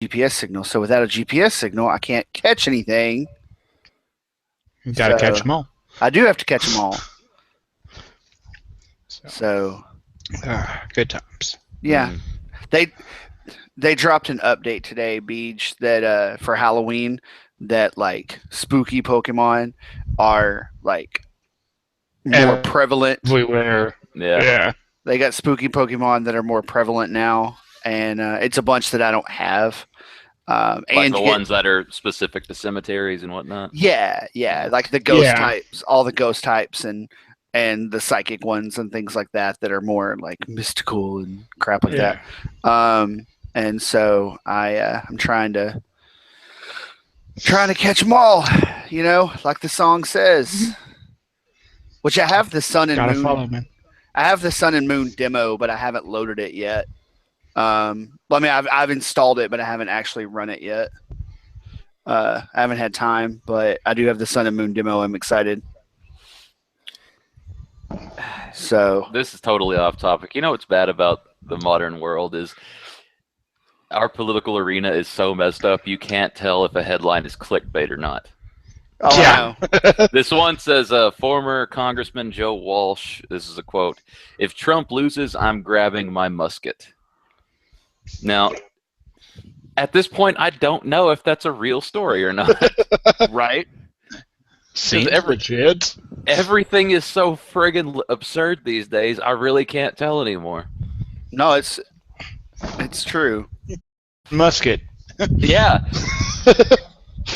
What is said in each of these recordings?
GPS signal. So without a GPS signal, I can't catch anything. You gotta catch them all. I do have to catch them all. So good times. Yeah, they dropped an update today, Beach, that for Halloween that like spooky Pokemon are like more prevalent. Everywhere. Yeah. They got spooky Pokemon that are more prevalent now, and it's a bunch that I don't have. Like and the ones that are specific to cemeteries and whatnot. Yeah, like the ghost types, all the ghost types, and the psychic ones and things like that are more like mystical and crap like that. And so I'm trying to catch them all, like the ssong says. Which I have the Sun and Gotta Moon. follow, man. I have the Sun and Moon demo, but I haven't loaded it yet. I've installed it, but I haven't actually run it yet. I haven't had time, but I do have the Sun and Moon demo. I'm excited. So this is totally off topic. You know what's bad about the modern world is our political arena is so messed up. You can't tell if a headline is clickbait or not. Oh, yeah. This one says, former Congressman Joe Walsh, this is a quote, "If Trump loses, I'm grabbing my musket." Now, at this point, I don't know if that's a real story or not. Right? Seems legit. Everything is so friggin' absurd these days, I really can't tell anymore. No, it's true. Musket. Yeah.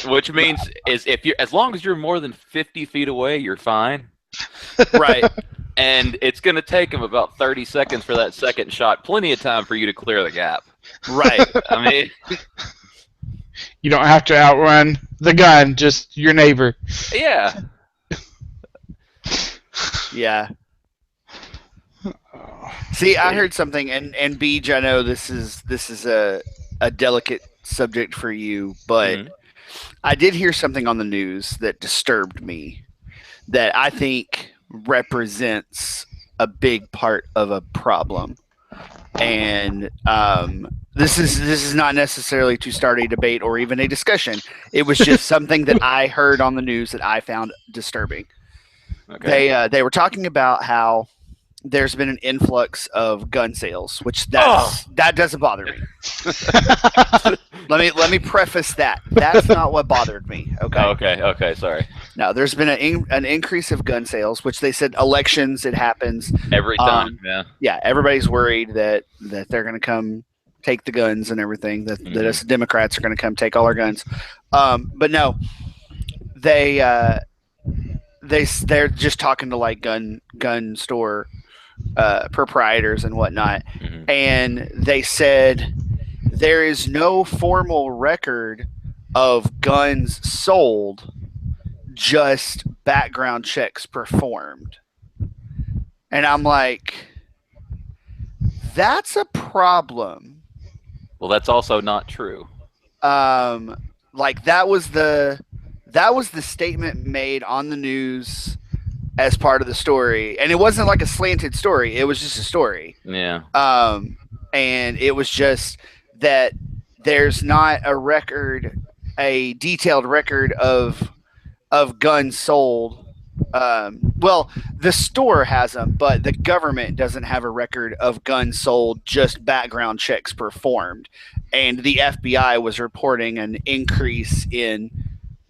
Which means as long as you're more than 50 feet away, you're fine. Right. And it's going to take him about 30 seconds for that second shot. Plenty of time for you to clear the gap. Right. I mean, you don't have to outrun the gun, just your neighbor. Yeah. Yeah. See, I heard something, and Beej, I know this is a delicate subject for you, but I did hear something on the news that disturbed me that I think represents a big part of a problem. And this is not necessarily to start a debate or even a discussion. It was just something that I heard on the news that I found disturbing. Okay. They were talking about how there's been an influx of gun sales, which that doesn't bother me. Let me preface that. That's not what bothered me. Okay. Okay. Sorry. No, there's been an increase of gun sales, which they said elections, it happens every time. Yeah. Everybody's worried that they're going to come take the guns and everything. That us Democrats are going to come take all our guns. But no, they're just talking to like gun store proprietors and whatnot, and they said there is no formal record of guns sold, just background checks performed. And I'm like, that's a problem. Well, that's also not true. Like that was the statement made on the news as part of the story, and it wasn't like a slanted story, it was just a story. Yeah. And it was just that there's not a detailed record of guns sold. Well, the store has them, but the government doesn't have a record of guns sold, just background checks performed. And the FBI was reporting an increase in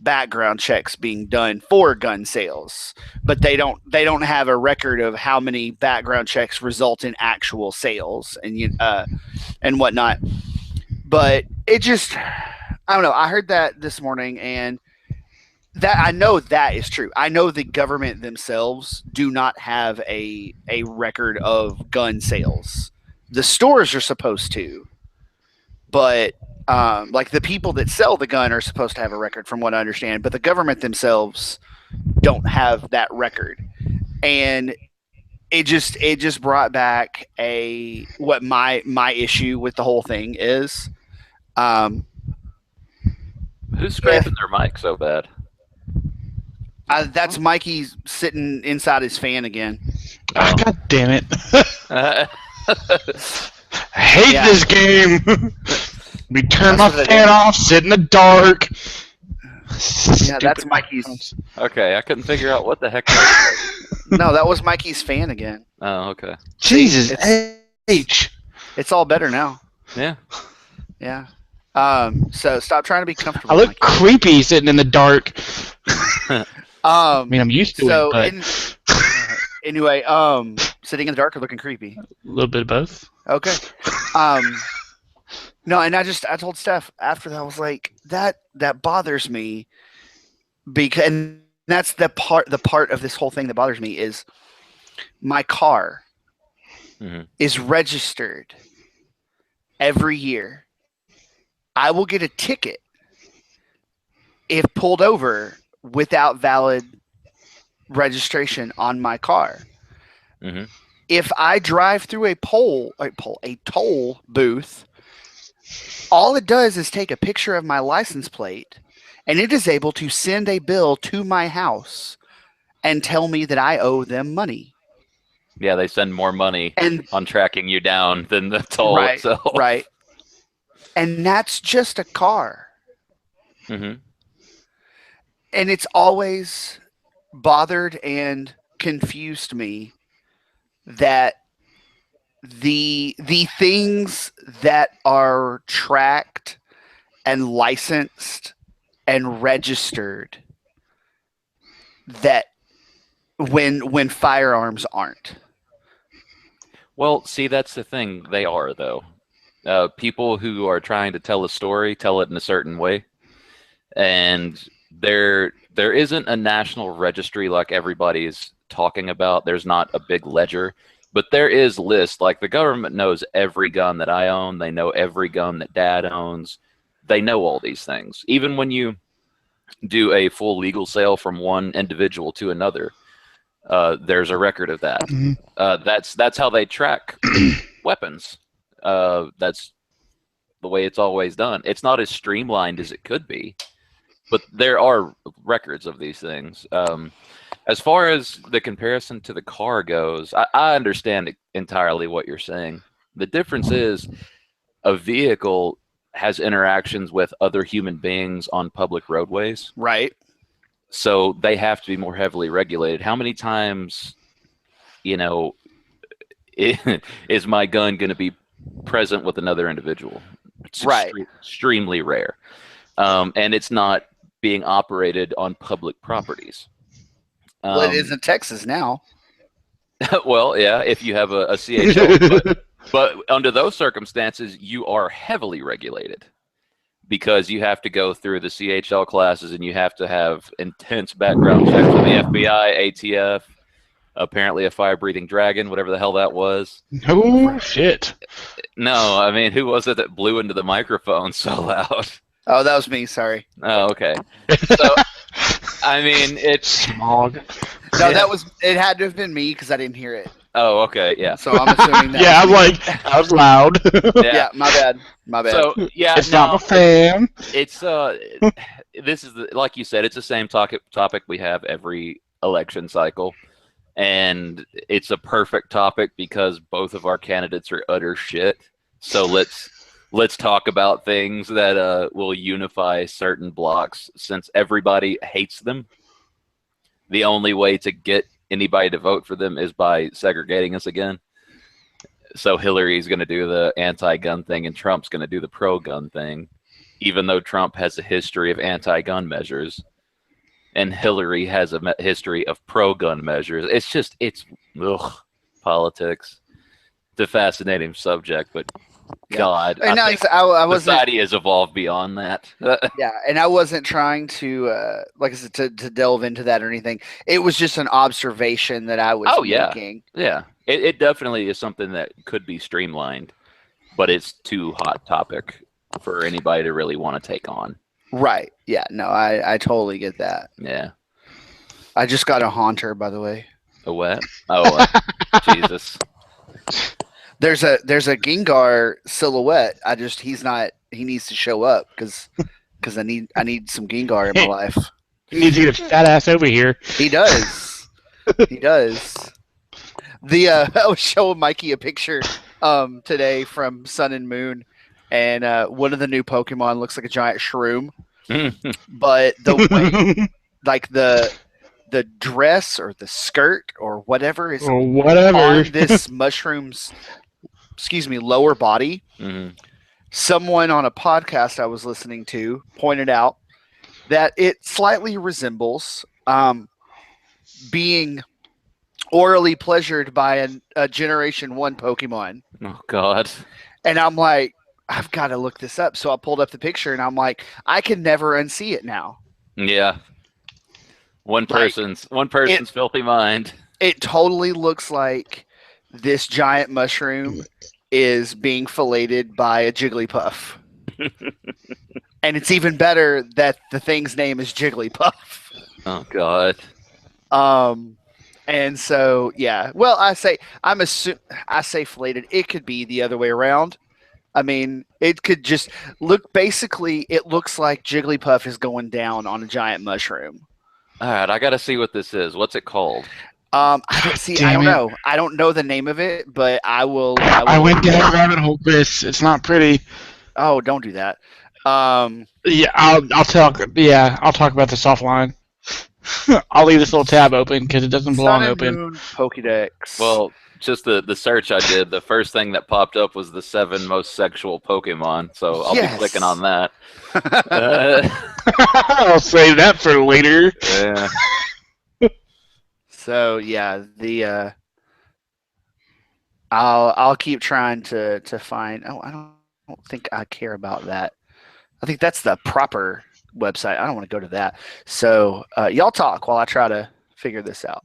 background checks being done for gun sales, but they don't have a record of how many background checks result in actual sales and whatnot. But it just, I don't know. I heard that this morning, and that I know that is true. I know the government themselves do not have a record of gun sales. The stores are supposed to, but like the people that sell the gun are supposed to have a record, from what I understand, but the government themselves don't have that record. And it just brought back what my issue with the whole thing is. Who's scraping their mic so bad? That's Mikey sitting inside his fan again. Oh. God damn it. I hate this game. We turn That's my what it fan is. off, sit in the dark. Yeah, that's Mikey's. Okay, I couldn't figure out what the heck that was. No, that was Mikey's fan again. Oh, okay. Jesus it's- H. It's all better now. Yeah. Yeah. So stop trying to be comfortable. I look Mikey. creepy sitting in the dark. I mean, I'm used to So it, but anyway, sitting in the dark or looking creepy. a little bit of both. Okay. No, and I told Steph after that, I was like, that bothers me because, and that's the part of this whole thing that bothers me is my car Mhm. is registered every year. I will get a ticket if pulled over without valid registration on my car. Mhm. If I drive through a toll booth, all it does is take a picture of my license plate, and it is able to send a bill to my house and tell me that I owe them money. Yeah, they spend more money And on tracking you down than the toll right, itself. right, and that's just a car, Hmm. and it's always bothered and confused me that the things that are tracked and licensed and registered that when firearms aren't. Well, see, that's the thing. They are, though. People who are trying to tell a story tell it in a certain way, and there isn't a national registry like everybody's talking about. There's not a big ledger, but there is lists. Like the government knows every gun that I own. They know every gun that Dad owns. They know all these things. Even when you do a full legal sale from one individual to another, there's a record of that. Mhm. That's how they track weapons. That's the way it's always done. It's not as streamlined as it could be, but there are records of these things. As far as the comparison to the car goes, I understand entirely what you're saying. The difference is a vehicle has interactions with other human beings on public roadways, Right. so they have to be more heavily regulated. How many times, you know, is my gun going to be present with another individual? It's Right. extremely rare, and it's not being operated on public properties. Well, it is in Texas now. Well, yeah, if you have a CHL, but under those circumstances, you are heavily regulated because you have to go through the CHL classes and you have to have intense background checks with the FBI, ATF, apparently a fire-breathing dragon, whatever the hell that was. Oh shit! No, I mean, who was it that blew into the microphone so loud? Oh, that was me. Sorry. Oh, okay. So, I mean, it's... Smog. No, Yeah. it had to have been me because I didn't hear it. Oh, okay, yeah. So I'm assuming that. Yeah, I'm was me. like, I was loud. Yeah, my bad. My bad. So, yeah, It's not my fan. it's this is like you said, it's the same topic we have every election cycle, and it's a perfect topic because both of our candidates are utter shit. So let's talk about things that will unify certain blocks. Since everybody hates them, the only way to get anybody to vote for them is by segregating us again. So Hillary's going to do the anti-gun thing and Trump's going to do the pro-gun thing, even though Trump has a history of anti-gun measures and Hillary has a history of pro-gun measures. It's politics. It's a fascinating subject, but Yeah. God, And I no, think I wasn't. society has evolved beyond that. Yeah, and I wasn't trying to, like I said, to delve into that or anything. It was just an observation that I was making. Yeah, it definitely is something that could be streamlined, but it's too hot topic for anybody to really want to take on. Right. Yeah. No, I totally get that. Yeah. I just got a haunter, by the way. A what? Oh, Jesus. There's a Gengar silhouette. He needs to show up because I need some Gengar in my life. You need to get a fat ass over here. He does. He does. I was showing Mikey a picture today from Sun and Moon, and one of the new Pokemon looks like a giant shroom. But the way, like the dress or the skirt or whatever is Or whatever. on this mushroom's, lower body. Mhm. Someone on a podcast I was listening to pointed out that it slightly resembles being orally pleasured by a Generation 1 Pokemon. Oh God. And I'm like, I've got to look this up. So I pulled up the picture and I'm like, I can never unsee it now. Yeah. One person's filthy mind. It totally looks like this giant mushroom is being filleted by a Jigglypuff. And it's even better that the thing's name is Jigglypuff. Oh God. And so yeah. Well, I say filleted. It could be the other way around. I mean, it could just look. Basically, it looks like Jigglypuff is going down on a giant mushroom. All right, I gotta see what this is. What's it called? I don't know. I don't know the name of it, but I will. I went down a rabbit hole, Chris. It's not pretty. Oh, don't do that. Yeah, I'll talk. Yeah, I'll talk about this offline. I'll leave this little tab open because it doesn't belong Sun and open. Moon Pokédex. Well, just the search I did, the first thing that popped up was the 7 most sexual Pokemon. So I'll be clicking on that. I'll save that for later. Yeah. So yeah, I'll keep trying to find. Oh, I don't think I care about that. I think that's the proper website. I don't want to go to that. So y'all talk while I try to figure this out.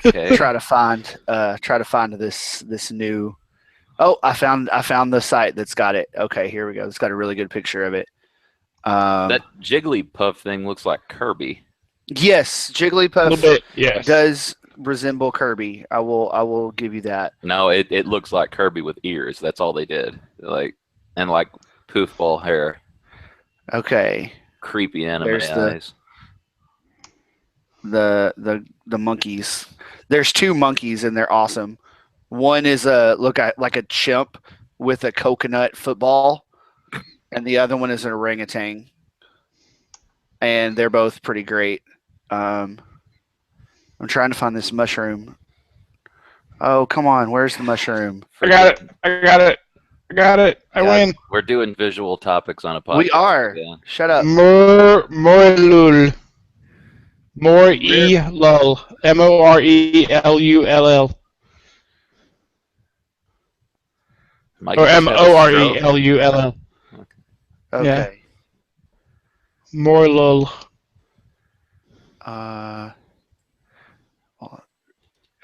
Okay. Try to find this new. Oh, I found the site that's got it. Okay, here we go. It's got a really good picture of it. That Jigglypuff thing looks like Kirby. Yes, A little Jigglypuff bit, yes. does resemble Kirby. I will give you that. No, it looks like Kirby with ears. That's all they did. And poofball hair. Okay. Creepy anime There's eyes. The monkeys. There's 2 monkeys and they're awesome. One is like a chimp with a coconut football, and the other one is an orangutan. And they're both pretty great. I'm trying to find this mushroom. Oh, come on. Where's the mushroom? I got it. I win. We're doing visual topics on a podcast. We are. Yeah. Shut up. Morelul. Morelul. Morelull. Mike Or just had a stroke. Morelull. Okay. Morelul.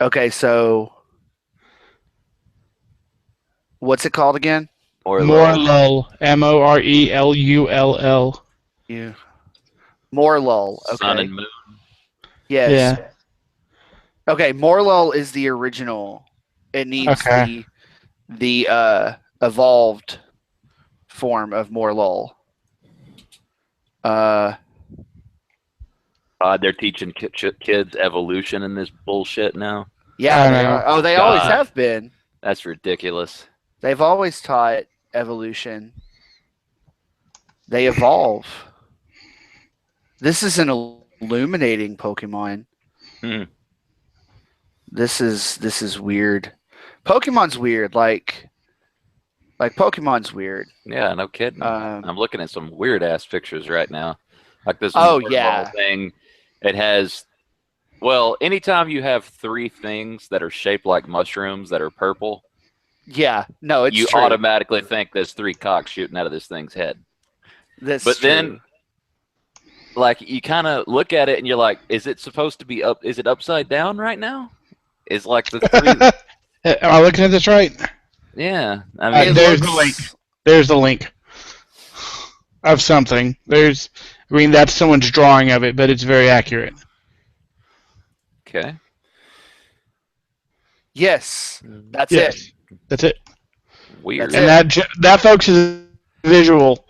Okay, so what's it called again? Morelul. Morelull. You. Morlull. Okay. Sun and Moon. Yes. Yeah. Okay, Morlull is the original. It needs Okay. the evolved form of Morlull. They're teaching kids evolution in this bullshit now. Yeah, I they know. are. Oh, they always God. have been. That's ridiculous. They've always taught evolution. They evolve. This is an illuminating Pokemon. Hmm. This is weird. Pokemon's weird. Like Pokemon's weird. Yeah, no kidding. I'm looking at some weird ass pictures right now. Like this yeah. thing. It has anytime you have 3 things that are shaped like mushrooms that are purple, Yeah, no, it's you true. automatically think there's 3 cocks shooting out of this thing's head. That's But true. then you kind of look at it and you're like, is it supposed to be up? Is it upside down right now? Is like the 3? Am I looking at this right? Yeah, I mean, It There's looks- the link. There's the link of something. That's someone's drawing of it, but it's very accurate. okay. Yes, that's Yes. it. That's it. Weird. That's And that, folks, is visual.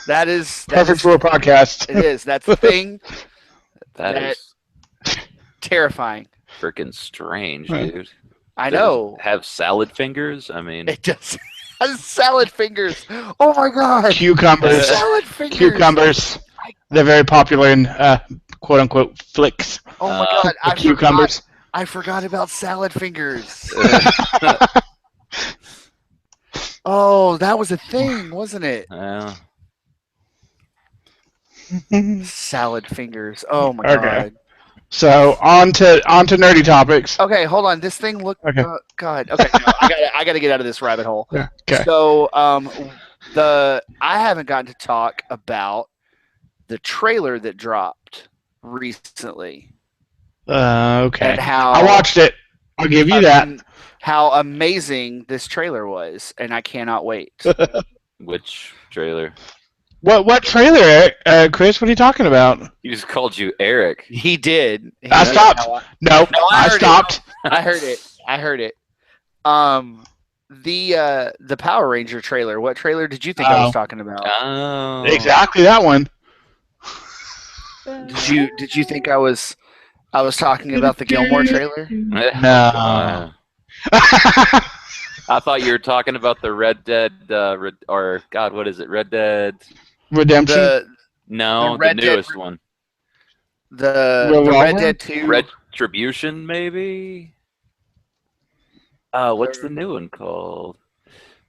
That is Perfect for a podcast. It is. That's the thing. That is Terrifying. freaking strange, Huh. dude. I Does know. it have salad fingers? I mean, It does. Salad fingers. Oh my god. Cucumbers. Salad fingers. Cucumbers. They're very popular in quote unquote flicks. Oh my god. Cucumbers. I forgot about salad fingers. Oh, that was a thing, wasn't it? Yeah. Salad fingers. Oh my Okay. god. So on to nerdy topics. Okay, hold on. This thing looked. Okay. God. Okay, no, I gotta get out of this rabbit hole. Yeah. Okay. So, I haven't gotten to talk about the trailer that dropped recently Okay. and how I watched it. I'll give you that. how amazing this trailer was, and I cannot wait. Which trailer? What trailer, Eric? Chris? What are you talking about? He just called you Eric. He did. I stopped. No, No, I I heard stopped. I heard it. The Power Ranger trailer. What trailer did you think I was talking about? Oh. Exactly that one. Did you think I was talking about the Gilmore trailer? No. I thought you were talking about the Red Dead, or God, what is it? Red Dead? Redemption. No, The Red the Dead newest one. The Revolver? Red Dead 2. Retribution, maybe. What's the new one called?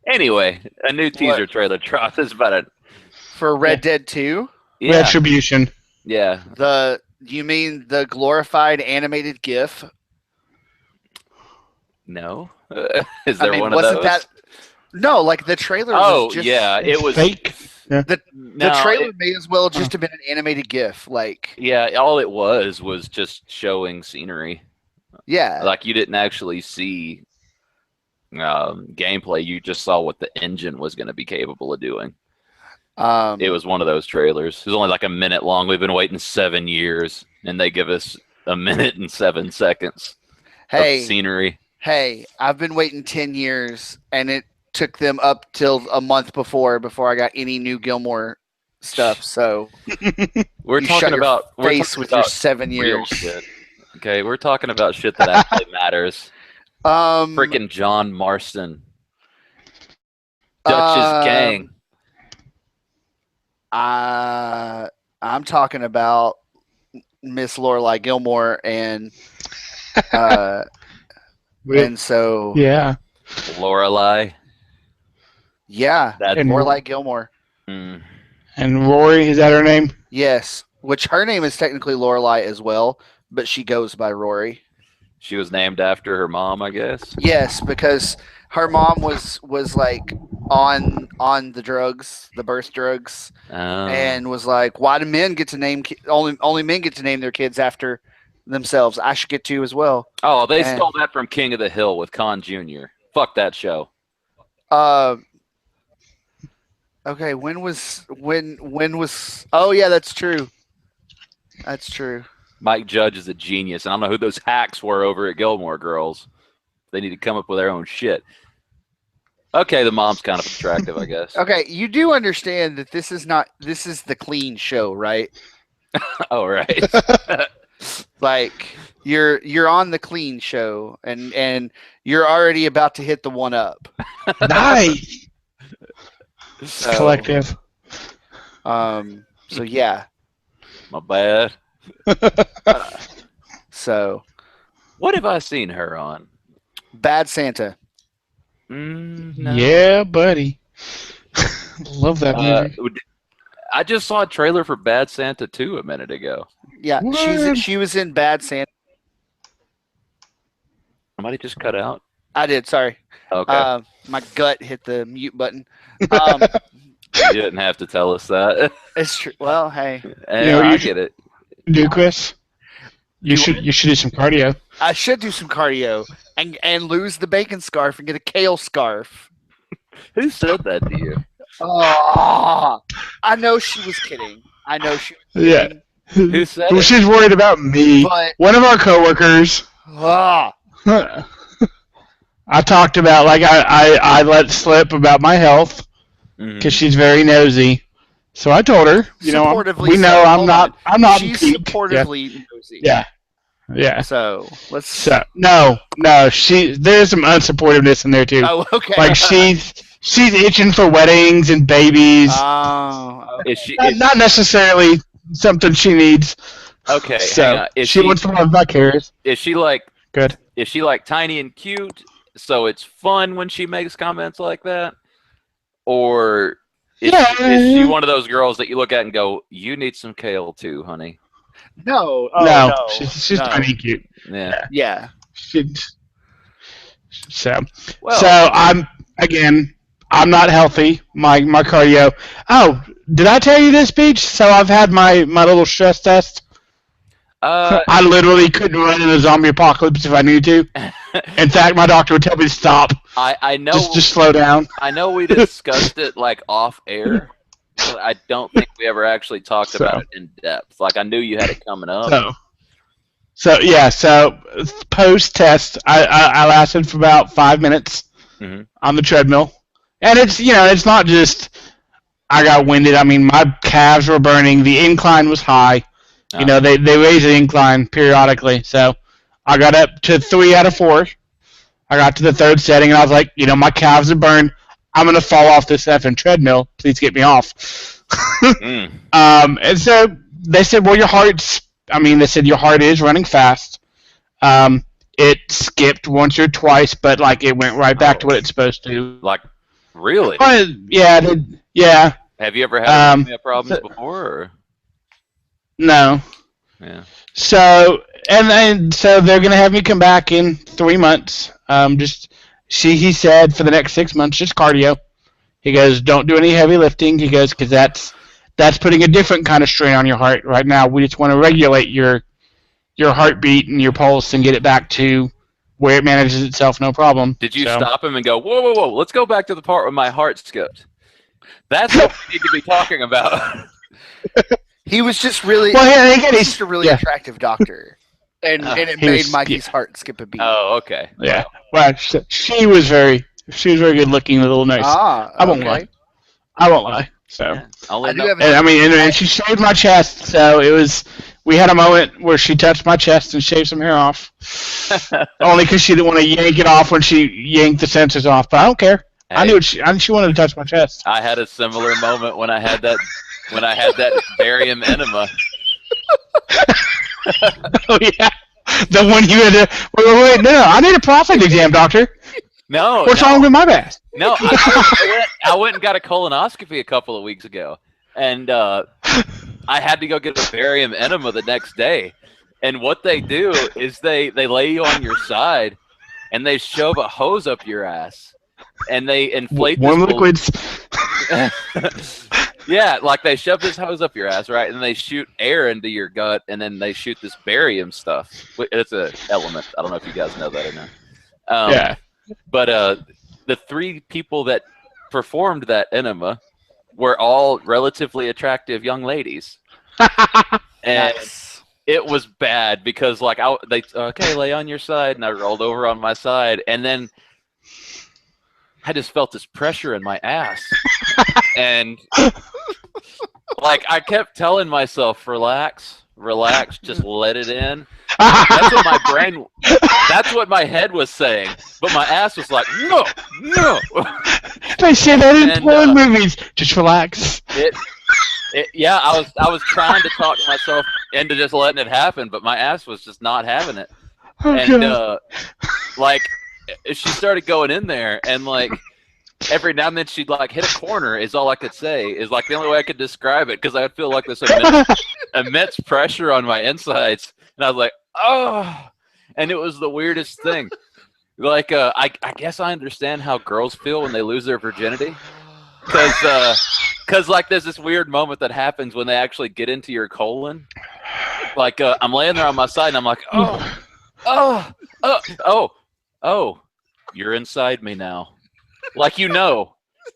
Anyway, a new teaser trailer dropped. It's about it. For Red Dead 2? Yeah, Retribution. yeah. You mean the glorified animated GIF? No, is there one of wasn't those? that? No, like the trailer. Oh was just, yeah, it was fake. The No, trailer may as well just have been an animated GIF. Like, yeah, all it was just showing scenery. yeah, Like you didn't actually see gameplay. You just saw what the engine was going to be capable of doing. It was one of those trailers. It was only like a minute long. We've been waiting 7 years, and they give us a minute and 7 seconds of scenery. Hey, I've been waiting 10 years, and it took them up till a month before I got any new Gilmore stuff. So We're you talking shut your about face with your 7 real years. shit. Okay, we're talking about shit that actually matters. Freaking John Marston, Dutch's gang. I'm talking about Miss Lorelai Gilmore and and so Yeah. Lorelai. yeah, That's And- Lorelai Gilmore. Mm. And Rory, is that her name? Yes, which her name is technically Lorelai as well, but she goes by Rory. She was named after her mom, I guess. Yes, because her mom was like on the drugs, the birth drugs, and was like, "Why do men get to name only men get to name their kids after themselves? I should get to as well." oh, they and- stole that from King of the Hill with Con Jr. Fuck that show. Okay, when was? Oh yeah, that's true. That's true. Mike Judge is a genius, and I don't know who those hacks were over at Gilmore Girls. They need to come up with their own shit. Okay, the mom's kind of attractive, I guess. Okay, you do understand that this is the clean show, right? Oh, right. Like you're on the clean show, and you're already about to hit the one up. Nice. So, Collective. So yeah. My bad. So What have I seen her on? Bad Santa. No. Yeah, buddy. Love that movie. I just saw a trailer for Bad Santa 2 a minute ago. Yeah, What? she was in Bad Santa. Somebody just cut out? I did. Sorry. Okay. My gut hit the mute button. You didn't have to tell us that. It's true. Well, hey, Yeah, I get it. Newquist. You should do some cardio. I should do some cardio and lose the bacon scarf and get a kale scarf. Who said that to you? Oh, I know she was kidding. Yeah. Who said Well, it? she's worried about me. But One of our coworkers. ah, I talked about I let slip about my health Mhm. because she's very nosy. So I told her, Supportively we know so. I'm Hold not. I'm not. she's peak. supportively nosy. Yeah. Yeah. So let's. So no. There's some unsupportiveness in there too. Oh, okay. Like she's she's itching for weddings and babies. Oh, Is she Not necessarily something she needs. okay? So Hang on. she wants to love vicarious. Is she like Good. is she like tiny and cute? So it's fun when she makes comments like that, or is she one of those girls that you look at and go, "You need some kale too, honey"? no. Oh, no, no. she's no. tiny and cute. Yeah. Yeah. So Well, I'm not healthy. My cardio. Oh, did I tell you this, Beach? So I've had my little stress test. I literally couldn't run in a zombie apocalypse if I needed to. In fact, my doctor would tell me to stop. I know. Just slow down. I know we discussed it like off air, but I don't think we ever actually talked about it in depth. Like I knew you had it coming up. So post test, I lasted for about 5 minutes on the treadmill, and it's not just I got winded. I mean, my calves were burning. The incline was high. They raise the incline periodically, so I got up to 3 out of 4. I got to the third setting, and I was like, my calves are burned. I'm gonna fall off this effing treadmill. Please get me off. And so they said, well, your heart is running fast. It skipped once or twice, but like it went right back to what it's supposed to. Like, really? Yeah, it did. Yeah. Have you ever had problems before? Or? No. Yeah. So so they're gonna have me come back in 3 months. He said for the next 6 months just cardio. He goes, don't do any heavy lifting. He goes, because that's putting a different kind of strain on your heart. Right now, we just want to regulate your heartbeat and your pulse and get it back to where it manages itself, no problem. Did you stop him and go, whoa, let's go back to the part where my heart skipped? That's what we need to be talking about. He was just really. Well, again, he's just a really attractive doctor, and it made Mikey's heart skip a beat. Oh, okay. Yeah. Well, she was very good looking, a little nice. I won't lie. So. Yeah. And she shaved my chest, so it was. We had a moment where she touched my chest and shaved some hair off, only because she didn't want to yank it off when she yanked the sensors off. But I don't care. Hey, I knew she wanted to touch my chest. I had a similar moment when I had that barium enema. Oh yeah, the one you had to. Wait, no, I need a prostate exam, doctor. No. What's wrong with my ass? No, I went and got a colonoscopy a couple of weeks ago, and I had to go get a barium enema the next day. And what they do is they lay you on your side, and they shove a hose up your ass, and they inflate warm liquids. Yeah, like they shove this hose up your ass, right? And they shoot air into your gut, and then they shoot this barium stuff. It's an element. I don't know if you guys know that or not. Yeah. But the 3 people that performed that enema were all relatively attractive young ladies. And it was bad because, like, lay on your side, and I rolled over on my side, and then I just felt this pressure in my ass. And, like, I kept telling myself, relax, just let it in. That's what my head was saying. But my ass was like, no. They say that in porn movies. Just relax. Yeah, I was trying to talk myself into just letting it happen, but my ass was just not having it. Like, she started going in there, and, like, every now and then she'd, like, hit a corner is all I could say. Is, like, the only way I could describe it, because I feel like this immense pressure on my insides. And I was like, oh. And it was the weirdest thing. Like, I guess I understand how girls feel when they lose their virginity. Because, like, there's this weird moment that happens when they actually get into your colon. Like, I'm laying there on my side, and I'm like, oh, you're inside me now. Like,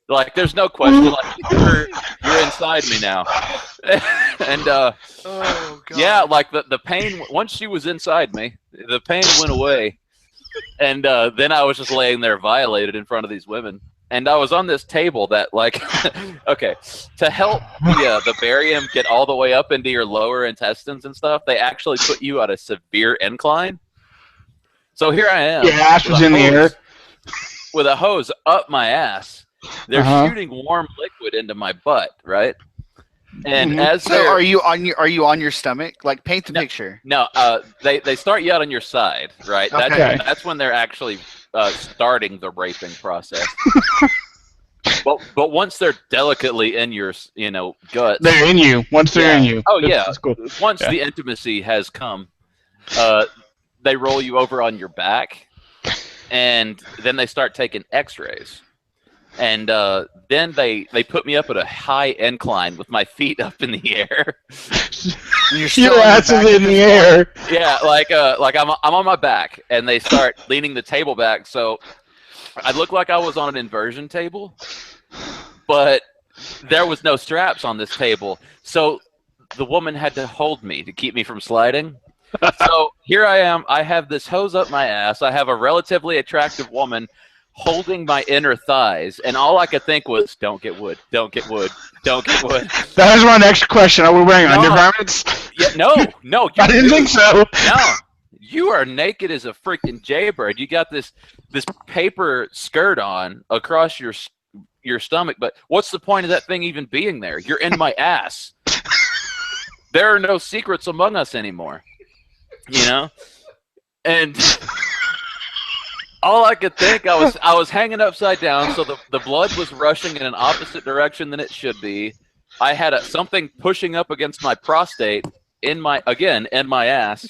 like, there's no question. Like, you're inside me now. And yeah, like the pain. Once she was inside me, the pain went away. And then I was just laying there violated in front of these women. And I was on this table that, like, okay, to help the barium get all the way up into your lower intestines and stuff, they actually put you at a severe incline. So here I am. Your ass was in the air. With a hose up my ass. they're shooting warm liquid into my butt, right? And so are you on your stomach? Like, paint the picture. No, they start you out on your side, right? Okay. That's when they're actually starting the raping process. But once they're delicately in your, guts, they're in you. Once they're in you. Oh that's cool. Once the intimacy has come, they roll you over on your back, and then they start taking X-rays. And then they put me up at a high incline with my feet up in the air. Your ass is in the air. Yeah, like I'm on my back, and they start leaning the table back. So I look like I was on an inversion table, but there was no straps on this table. So the woman had to hold me to keep me from sliding. So here I am. I have this hose up my ass. I have a relatively attractive woman holding my inner thighs, and all I could think was, "Don't get wood, don't get wood, don't get wood." That was my next question. Are we wearing undergarments? Yeah, no. I didn't think so. No, you are naked as a freaking jaybird. You got this paper skirt on across your stomach, but what's the point of that thing even being there? You're in my ass. There are no secrets among us anymore, and. All I could think, I was hanging upside down, so the blood was rushing in an opposite direction than it should be. I had something pushing up against my prostate in my ass,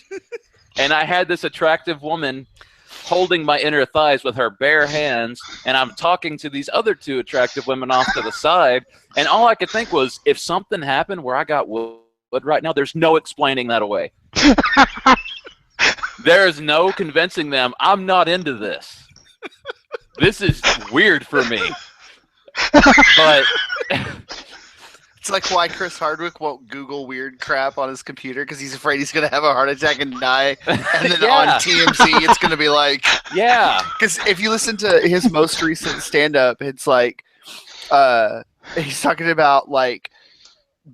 and I had this attractive woman holding my inner thighs with her bare hands, and I'm talking to these other two attractive women off to the side, and all I could think was, if something happened where I got wood right now, there's no explaining that away. There is no convincing them I'm not into this. This is weird for me. But it's like why Chris Hardwick won't Google weird crap on his computer because he's afraid he's going to have a heart attack and die. And then on TMZ, it's going to be like... Yeah. Because if you listen to his most recent stand-up, it's like... he's talking about, like...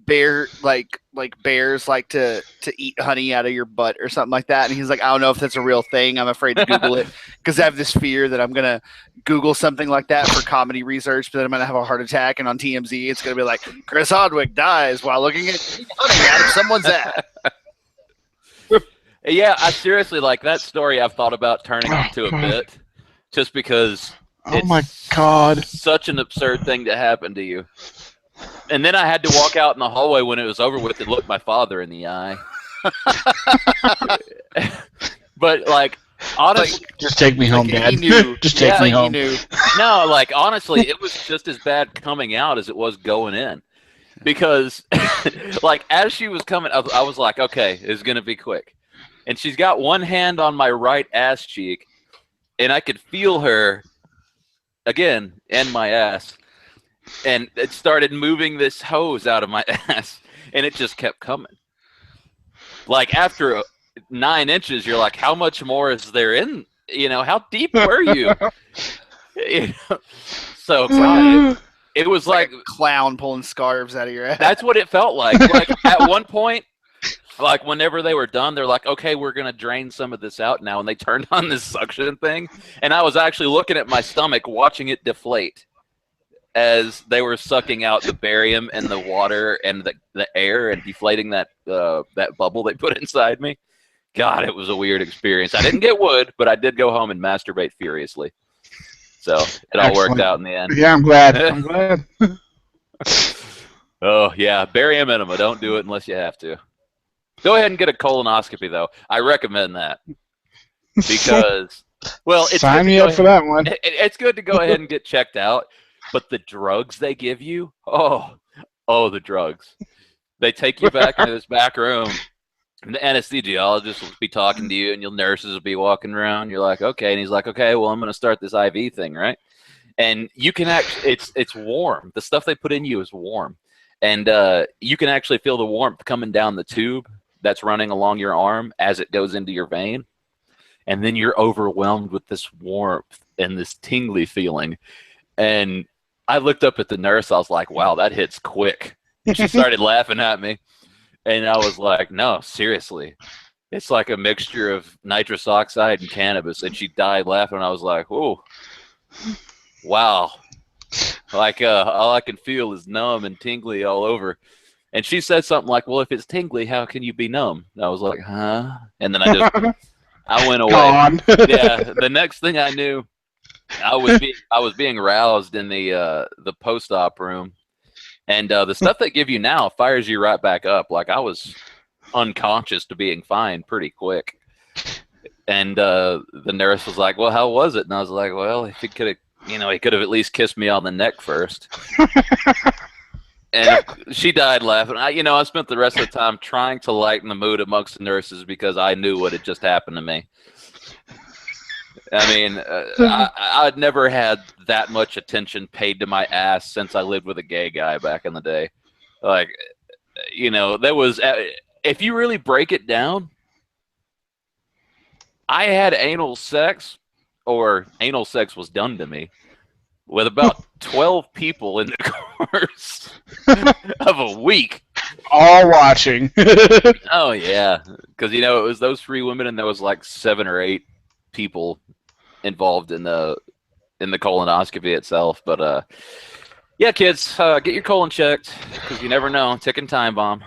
bears like to eat honey out of your butt or something like that, and he's like, I don't know if that's a real thing. I'm afraid to Google it because I have this fear that I'm gonna Google something like that for comedy research, but then I'm gonna have a heart attack, and on TMZ it's gonna be like Chris Hardwick dies while looking at honey out of someone's ass. Yeah, I seriously, like, that story I've thought about turning into a bit, just because my God, such an absurd thing to happen to you. And then I had to walk out in the hallway when it was over with and look my father in the eye. But, like, honestly... Like, just take me home, Dad. Just take me home. No, like, honestly, it was just as bad coming out as it was going in. Because, like, as she was coming, I was like, okay, it's going to be quick. And she's got one hand on my right ass cheek, and I could feel her, again, in my ass. And it started moving this hose out of my ass, and it just kept coming. Like, after 9 inches, you're like, how much more is there in? How deep were you? So it was like a clown pulling scarves out of your ass. That's what it felt like. Like, at one point, like, whenever they were done, they're like, okay, we're going to drain some of this out now. And they turned on this suction thing, and I was actually looking at my stomach, watching it deflate as they were sucking out the barium and the water and the air and deflating that bubble they put inside me. God, it was a weird experience. I didn't get wood, but I did go home and masturbate furiously. So it all worked out in the end. Yeah, I'm glad. I'm glad. Oh, yeah. Barium enema. Don't do it unless you have to. Go ahead and get a colonoscopy, though. I recommend that. Because, well, it's sign me up for that one. It's good to go ahead and get checked out. But the drugs they give you, the drugs. They take you back into this back room, and the anesthesiologist will be talking to you, and your nurses will be walking around. You're like, okay. And he's like, okay, well, I'm going to start this IV thing, right? And you can actually, it's warm. The stuff they put in you is warm. And you can actually feel the warmth coming down the tube that's running along your arm as it goes into your vein. And then you're overwhelmed with this warmth and this tingly feeling. And I looked up at the nurse. I was like, wow, that hits quick. And she started laughing at me. And I was like, no, seriously. It's like a mixture of nitrous oxide and cannabis. And she died laughing. And I was like, oh, wow. Like all I can feel is numb and tingly all over. And she said something like, "Well, if it's tingly, how can you be numb?" And I was like, "Huh?" And then I went away. Gone. Yeah. The next thing I knew, I was being roused in the post-op room, and the stuff they give you now fires you right back up. Like I was unconscious to being fine pretty quick. And the nurse was like, "Well, how was it?" And I was like, "Well, if he could have, he could have at least kissed me on the neck first." And she died laughing. I spent the rest of the time trying to lighten the mood amongst the nurses because I knew what had just happened to me. I mean, I'd never had that much attention paid to my ass since I lived with a gay guy back in the day. Like, there was, if you really break it down, I had anal sex, or anal sex was done to me, with about 12 people in the course of a week. All watching. Oh, yeah. Because, it was those 3 women, and there was like 7 or 8 people involved in the colonoscopy itself. But, yeah, kids, get your colon checked, because you never know. Ticking time bomb.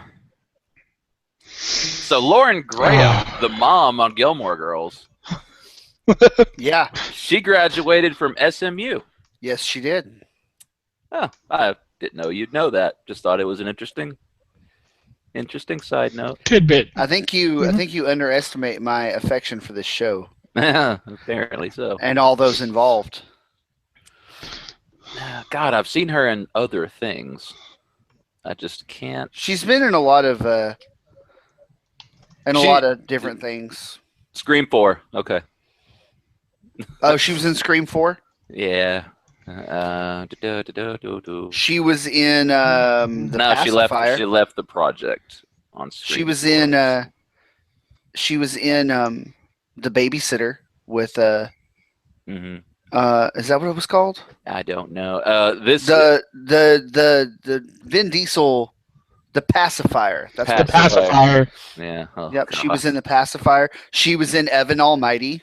So Lauren Graham, the mom on Gilmore Girls. Yeah. She graduated from SMU. Yes, she did. Oh, I didn't know you'd know that. Just thought it was an interesting side note. Tidbit. I think you underestimate my affection for this show. Apparently so. And all those involved. God, I've seen her in other things. I just can't. She's been in a lot of lot of different things. Scream 4. Okay. Oh, she was in Scream 4? Yeah. She was in the Pacifier. She left the project on Scream. She was in The Babysitter with is that what it was called? I don't know. The Vin Diesel, The Pacifier. That's The Pacifier. Yeah. Oh, yep. God. She was in The Pacifier. She was in Evan Almighty.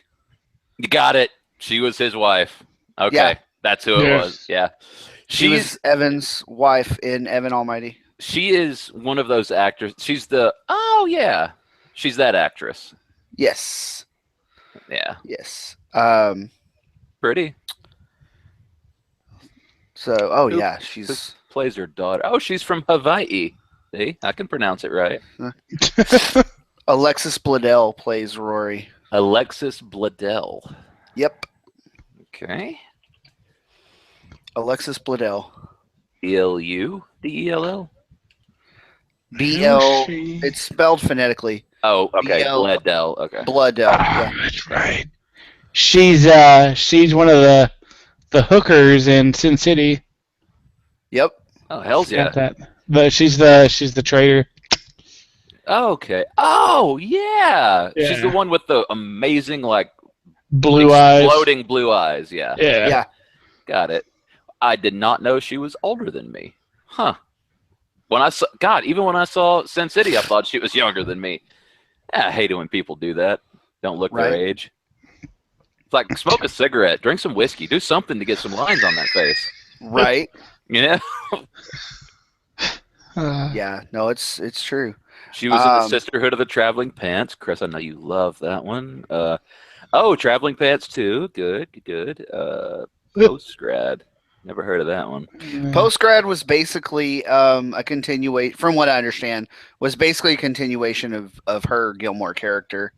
You got it. She was his wife. Okay. Yeah. That's who it was. Yeah. She was Evan's wife in Evan Almighty. She is one of those actors. She's that actress. Yes. Yeah. Yes. Pretty. So, Who she's plays her daughter. Oh, she's from Hawaii. See, I can pronounce it right. Alexis Bledel plays Rory. Alexis Bledel. Yep. Okay. Alexis Bledel. Bledell. BL. It's spelled phonetically. Oh, okay. Bledel. Okay. Bledel. Yeah. That's right. She's one of the hookers in Sin City. Yep. Oh, hell's yeah. That. But she's the traitor. Okay. Oh, yeah. She's the one with the amazing, blue eyes. Exploding blue eyes. Yeah. Yeah. Got it. I did not know she was older than me. Huh. Even when I saw Sin City, I thought she was younger than me. I hate it when people do that. Don't look their age. It's like, smoke a cigarette, drink some whiskey, do something to get some lines on that face. Right. Yeah. Yeah. No, it's true. She was in the Sisterhood of the Traveling Pants. Chris, I know you love that one. Traveling Pants 2. Good. Post-grad. Never heard of that one. Post-grad was basically a continuation, from what I understand, was basically a continuation of her Gilmore character.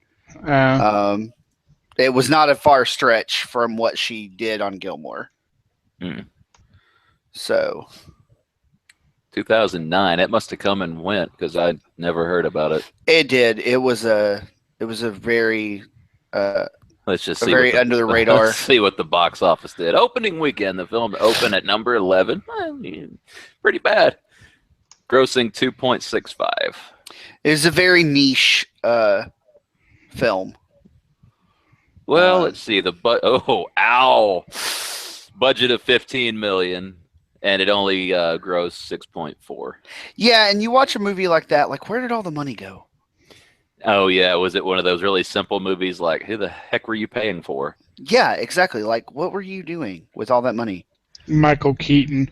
It was not a far stretch from what she did on Gilmore. So 2009. It must have come and went because I never heard about it. It did. It was a very let's just see very under the radar. Let's see what the box office did. Opening weekend, the film opened at number 11. Pretty bad. Grossing 2.65. It was a very niche film. Well, let's see. Budget of $15 million, and it only grossed 6.4. Yeah, and you watch a movie like that, where did all the money go? Oh, yeah. Was it one of those really simple movies like, who the heck were you paying for? Yeah, exactly. What were you doing with all that money? Michael Keaton.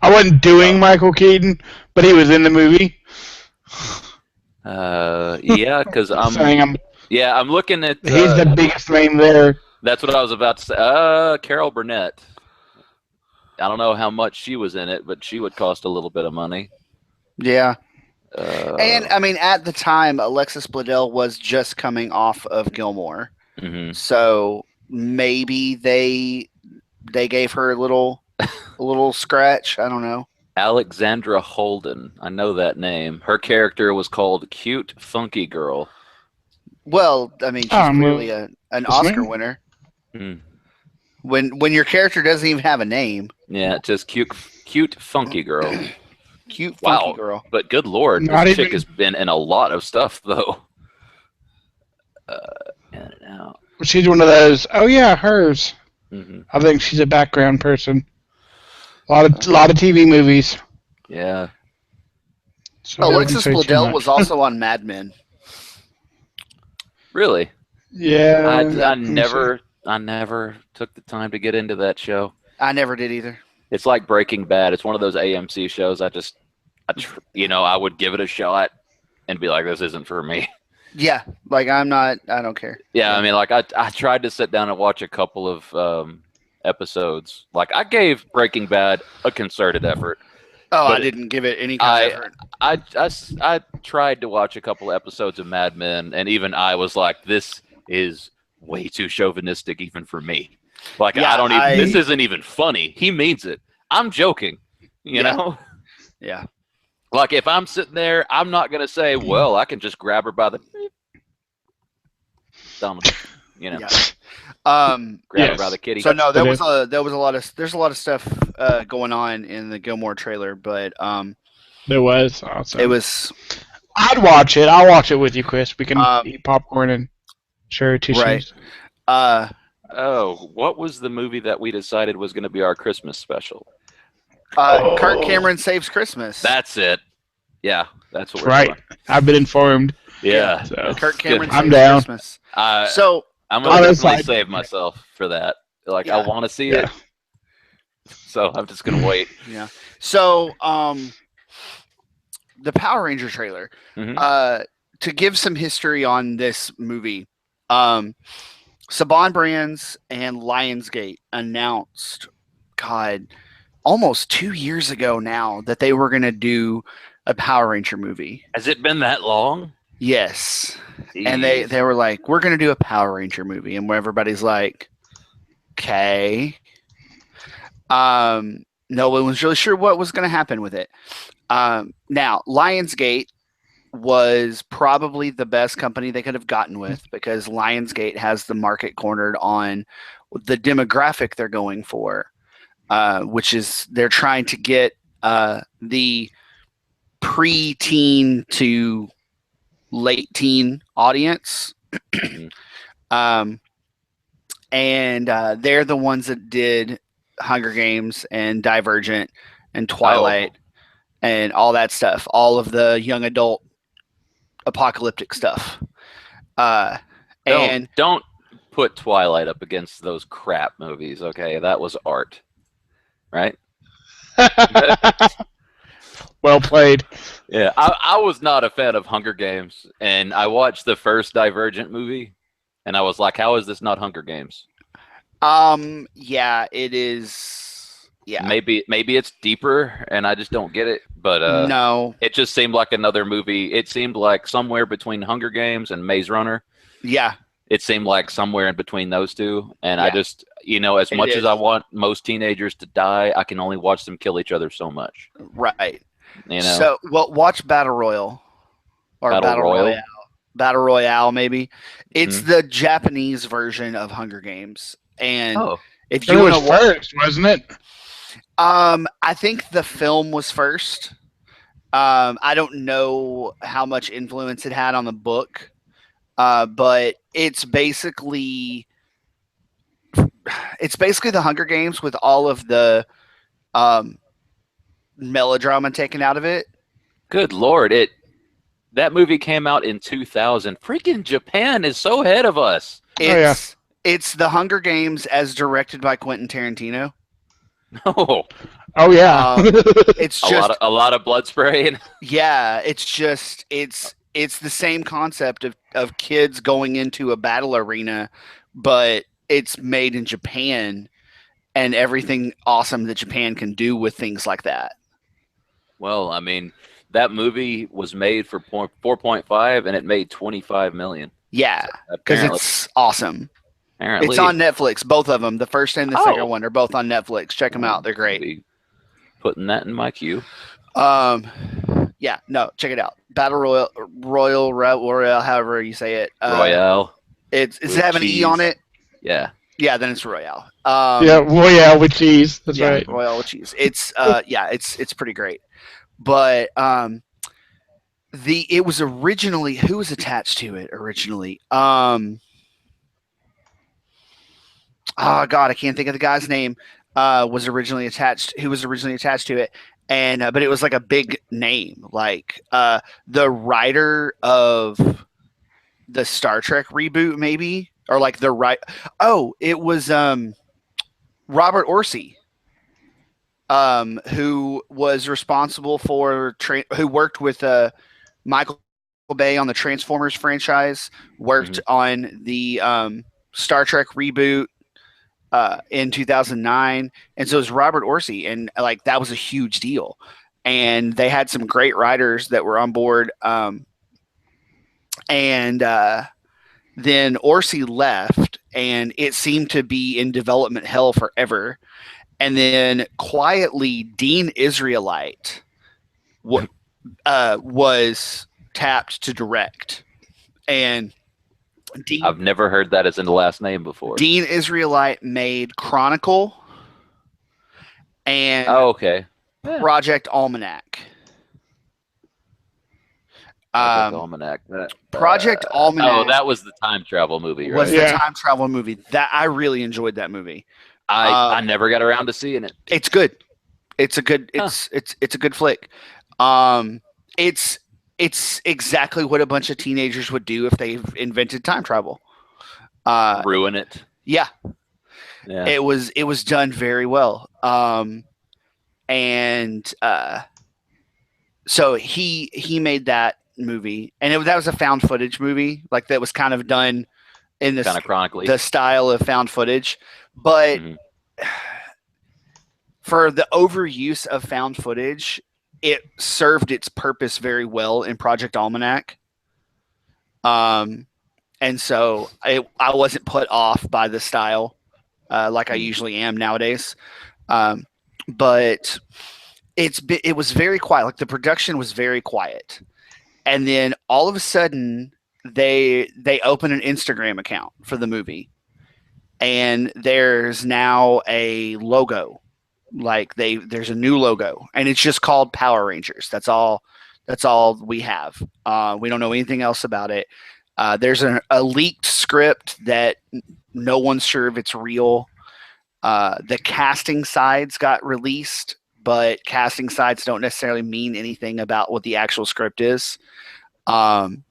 I wasn't doing Michael Keaton, but he was in the movie. Yeah, because I'm looking at. he's the biggest name there. That's what I was about to say. Carol Burnett. I don't know how much she was in it, but she would cost a little bit of money. Yeah. And I mean, at the time, Alexis Bledel was just coming off of Gilmore, so maybe they gave her a little scratch. I don't know. Alexandra Holden. I know that name. Her character was called Cute Funky Girl. Well, I mean, she's clearly an Oscar winner. Hmm. When your character doesn't even have a name. Yeah, just cute funky girl. Cute funky girl. But good lord, this chick has been in a lot of stuff though. In and out. She's one of those. Oh yeah, hers. Mm-hmm. I think she's a background person. A lot of TV movies. Yeah. So Alexis Bledel was also on Mad Men. Really? Yeah. I never took the time to get into that show. I never did either. It's like Breaking Bad. It's one of those AMC shows. I would give it a shot and be like, this isn't for me. Yeah, like I don't care. Yeah, I mean, like I tried to sit down and watch a couple of episodes. Like I gave Breaking Bad a concerted effort. Oh, I didn't give it any kind of effort. I tried to watch a couple episodes of Mad Men, and even I was like, this is way too chauvinistic even for me. Like, yeah, this isn't even funny. He means it. I'm joking, you know? Yeah. Like, if I'm sitting there, I'm not going to say, well, I can just grab her by the... you know? Yeah. Grab her by the kitty. So, no, there's a lot of stuff going on in the Gilmore trailer, but... there was. Awesome. It was... I'd watch it. I'll watch it with you, Chris. We can eat popcorn and share tissues. Right. What was the movie that we decided was going to be our Christmas special? Kirk Cameron Saves Christmas. That's it. Yeah, that's what we're right. doing. I've been informed. Yeah. So. Kirk Cameron I'm Saves down. Christmas. So I'm going to definitely save myself for that. Like, I want to see it. So I'm just going to wait. Yeah. So, the Power Ranger trailer. To give some history on this movie, Saban Brands and Lionsgate announced, almost 2 years ago now, that they were going to do a Power Ranger movie. Has it been that long? Yes. Jeez. And they were like, we're going to do a Power Ranger movie. And where everybody's like, okay. No one was really sure what was going to happen with it. Now, Lionsgate was probably the best company they could have gotten with, because Lionsgate has the market cornered on the demographic they're going for, which is they're trying to get the pre-teen to late teen audience. And they're the ones that did Hunger Games and Divergent and Twilight and all that stuff, all of the young adult apocalyptic stuff. Don't put Twilight up against those crap movies, okay? That was art, right? Well played. Yeah, I was not a fan of Hunger Games, and I watched the first Divergent movie, and I was like, how is this not Hunger Games? Yeah, it is. Yeah, maybe it's deeper, and I just don't get it. But no, it just seemed like another movie. It seemed like somewhere between Hunger Games and Maze Runner. Yeah, it seemed like somewhere in between those two. And I just, as much as I want most teenagers to die, I can only watch them kill each other so much. Right. So, watch Battle Royale or Battle Royale. Battle Royale, maybe. It's the Japanese version of Hunger Games. And if you was first, wasn't it? I think the film was first. I don't know how much influence it had on the book, but it's basically the Hunger Games with all of the melodrama taken out of it. Good Lord, that movie came out in 2000. Freaking Japan is so ahead of us. It's the Hunger Games as directed by Quentin Tarantino. Oh, Oh yeah. It's just a lot of blood spray. And yeah, it's the same concept of kids going into a battle arena, but it's made in Japan and everything awesome that Japan can do with things like that. well, I mean, that movie was made for 4.5 and it made 25 million. Yeah, because it's awesome. Apparently. It's on Netflix, both of them. The first and the second one are both on Netflix. Check them out; they're great. Be putting that in my queue. Yeah, no, check it out. Battle Royale, however you say it. Royale. Does it have an E on it? Yeah. Yeah, then it's Royale. Yeah, Royale with cheese. That's right. Royale with cheese. It's it's pretty great. But it was originally, who was attached to it originally? Oh God, I can't think of the guy's name. Who was originally attached to it, and but it was like a big name, like the writer of the Star Trek reboot, maybe, or like it was Robert Orci, who was responsible for who worked with Michael Bay on the Transformers franchise, worked on the Star Trek reboot in 2009, and so it was Robert Orci, and like that was a huge deal, and they had some great writers that were on board, and then Orci left, and it seemed to be in development hell forever, and then quietly Dean Israelite was tapped to direct, and I've never heard that as in the last name before. Dean Israelite made Chronicle and Project Almanac. Project Almanac. Oh, that was the time travel movie, right? Was the time travel movie that I really enjoyed that movie. I never got around to seeing it. It's good. It's a good. It's a good flick. It's exactly what a bunch of teenagers would do if they invented time travel. Ruin it. Yeah. It was done very well. So he made that movie, and that was a found footage movie, like that was kind of done in this kind of chronically the style of found footage, but for the overuse of found footage, it served its purpose very well in Project Almanac. And so I wasn't put off by the style like I usually am nowadays. But it was very quiet. Like the production was very quiet. And then all of a sudden they open an Instagram account for the movie. And there's now a logo. Like there's a new logo, and it's just called Power Rangers. That's all we have. We don't know anything else about it. There's a leaked script that no one's sure if it's real. The casting sides got released, but casting sides don't necessarily mean anything about what the actual script is. And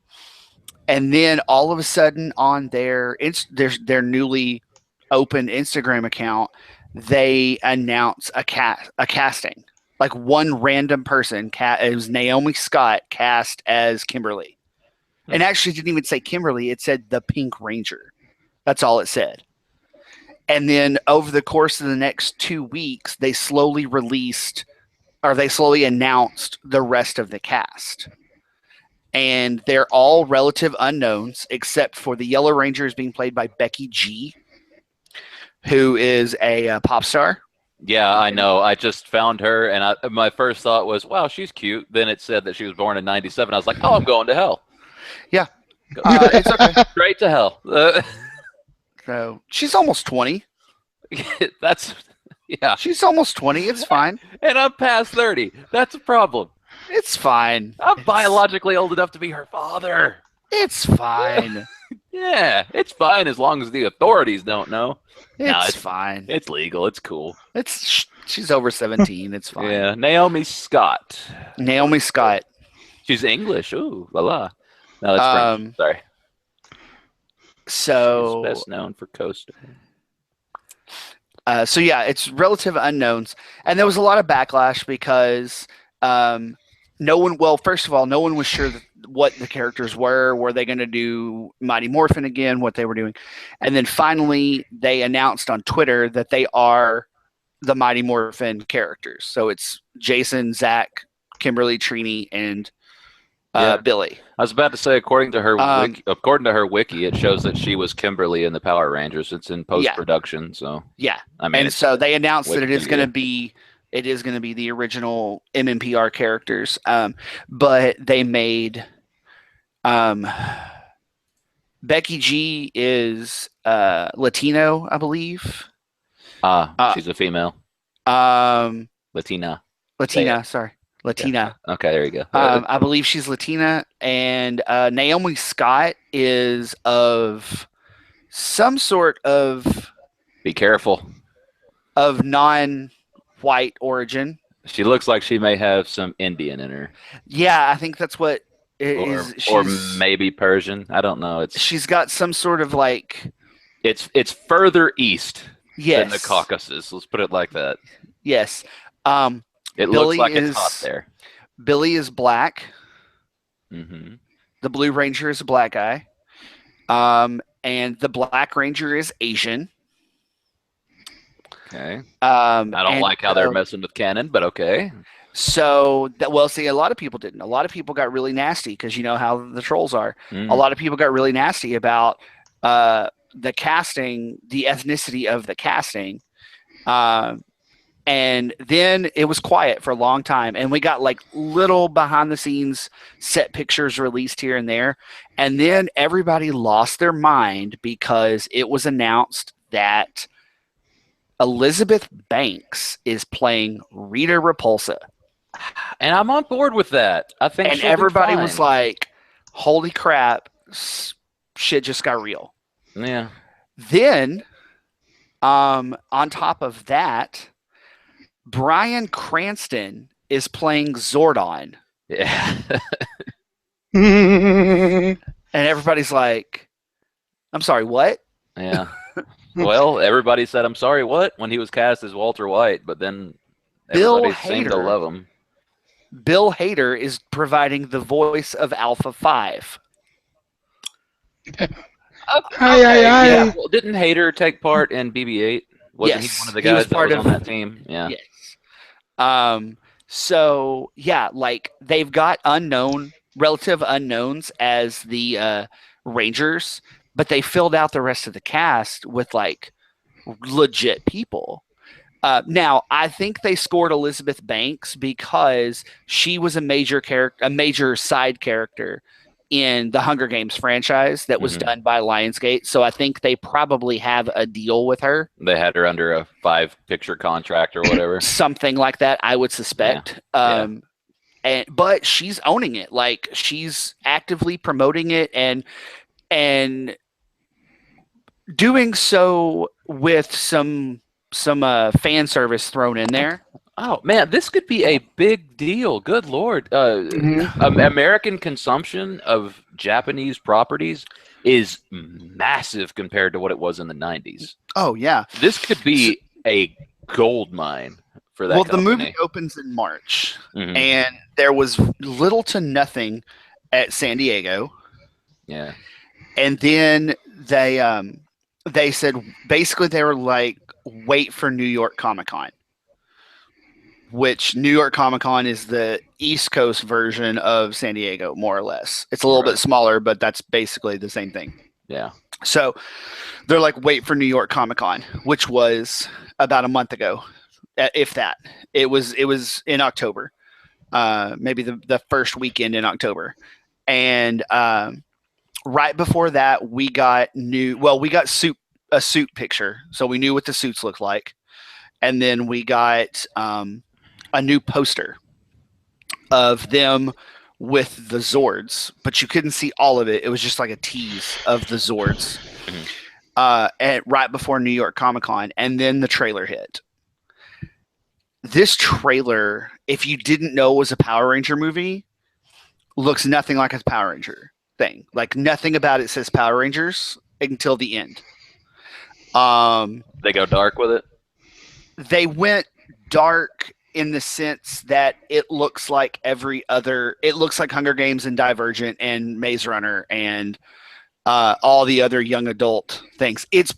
then all of a sudden on their newly opened Instagram account, they announce a casting. Like one random person, it was Naomi Scott, cast as Kimberly. And actually didn't even say Kimberly, it said the Pink Ranger. That's all it said. And then over the course of the next 2 weeks, they slowly announced the rest of the cast. And they're all relative unknowns, except for the Yellow Ranger is being played by Becky G, who is a pop star. Yeah, I know. I just found her, and my first thought was, wow, she's cute. Then it said that she was born in 97. I was like, oh, I'm going to hell. Yeah. It's okay. Straight to hell. So she's almost 20. Yeah. She's almost 20. It's fine. And I'm past 30. That's a problem. It's fine. I'm biologically old enough to be her father. It's fine. Yeah, it's fine as long as the authorities don't know. It's fine. It's legal. It's cool. She's over 17. It's fine. Yeah, Naomi Scott. She's English. Ooh, la la. No, that's French. Sorry. So she's best known for Coaster. So yeah, it's relative unknowns, and there was a lot of backlash because no one. Well, first of all, no one was sure what the characters were. Were they going to do Mighty Morphin again? What they were doing, and then finally they announced on Twitter that they are the Mighty Morphin characters. So it's Jason, Zach, Kimberly, Trini, and Billy. I was about to say, according to her wiki, it shows that she was Kimberly in the Power Rangers. It's in post production, so yeah. I mean, and so they announced that it is going to be the original MMPR characters, but they made Becky G is Latino, I believe. She's a female. Latina. Sorry. Latina. Yeah. Okay, there you go. I believe she's Latina, and Naomi Scott is of some sort of. Be careful. Of non-white origin. She looks like she may have some Indian in her. Yeah, I think that's what it is. Or maybe Persian. I don't know. She's got some sort of like. It's further east than the Caucasus. Let's put it like that. Yes. It looks like it's hot there. Billy is black. Mm-hmm. The Blue Ranger is a black guy. And the Black Ranger is Asian. Okay. I don't like how they're messing with canon, but okay. So, see, a lot of people didn't. A lot of people got really nasty because you know how the trolls are. Mm. A lot of people got really nasty about the casting, the ethnicity of the casting. And then it was quiet for a long time, and we got like little behind the scenes set pictures released here and there. And then everybody lost their mind because it was announced that Elizabeth Banks is playing Rita Repulsa. And I'm on board with that. I think, and everybody was like, holy crap, shit just got real. Yeah. Then, on top of that, Bryan Cranston is playing Zordon. Yeah. And everybody's like, I'm sorry, what? Yeah. Well, everybody said, I'm sorry, what? When he was cast as Walter White, but then everybody seemed to love him. Bill Hader is providing the voice of Alpha 5. Okay. Yeah. Well, didn't Hader take part in BB-8? Wasn't he one of the guys that was on that team? Yeah. Yes. So yeah, like they've got relative unknowns as the Rangers, but they filled out the rest of the cast with like legit people. Now, I think they scored Elizabeth Banks because she was a major side character in the Hunger Games franchise that was done by Lionsgate. So I think they probably have a deal with her. They had her under a 5-picture contract or whatever. Something like that, I would suspect. Yeah. But she's owning it. Like she's actively promoting it and doing so with some fan service thrown in there. Oh man, this could be a big deal. Good Lord. American consumption of Japanese properties is massive compared to what it was in the 90s. Oh yeah. This could be a gold mine for that company. The movie opens in March, and there was little to nothing at San Diego. Yeah. And then they said basically they were like, wait for New York Comic Con, which New York Comic Con is the East Coast version of San Diego, more or less. It's a little bit smaller, but that's basically the same thing. Yeah. So they're like, wait for New York Comic Con, which was about a month ago, if that. It was in October, maybe the first weekend in October. And right before that, we got a suit picture, so we knew what the suits looked like. And then we got a new poster of them with the Zords, but you couldn't see all of it. It was just like a tease of the Zords right before New York Comic Con, and then the trailer hit. This trailer, if you didn't know it was a Power Ranger movie, looks nothing like a Power Ranger thing. Like nothing about it says Power Rangers until the end. They go dark with it? they went dark in the sense that it looks like it looks like Hunger Games and Divergent and Maze Runner and all the other young adult things. It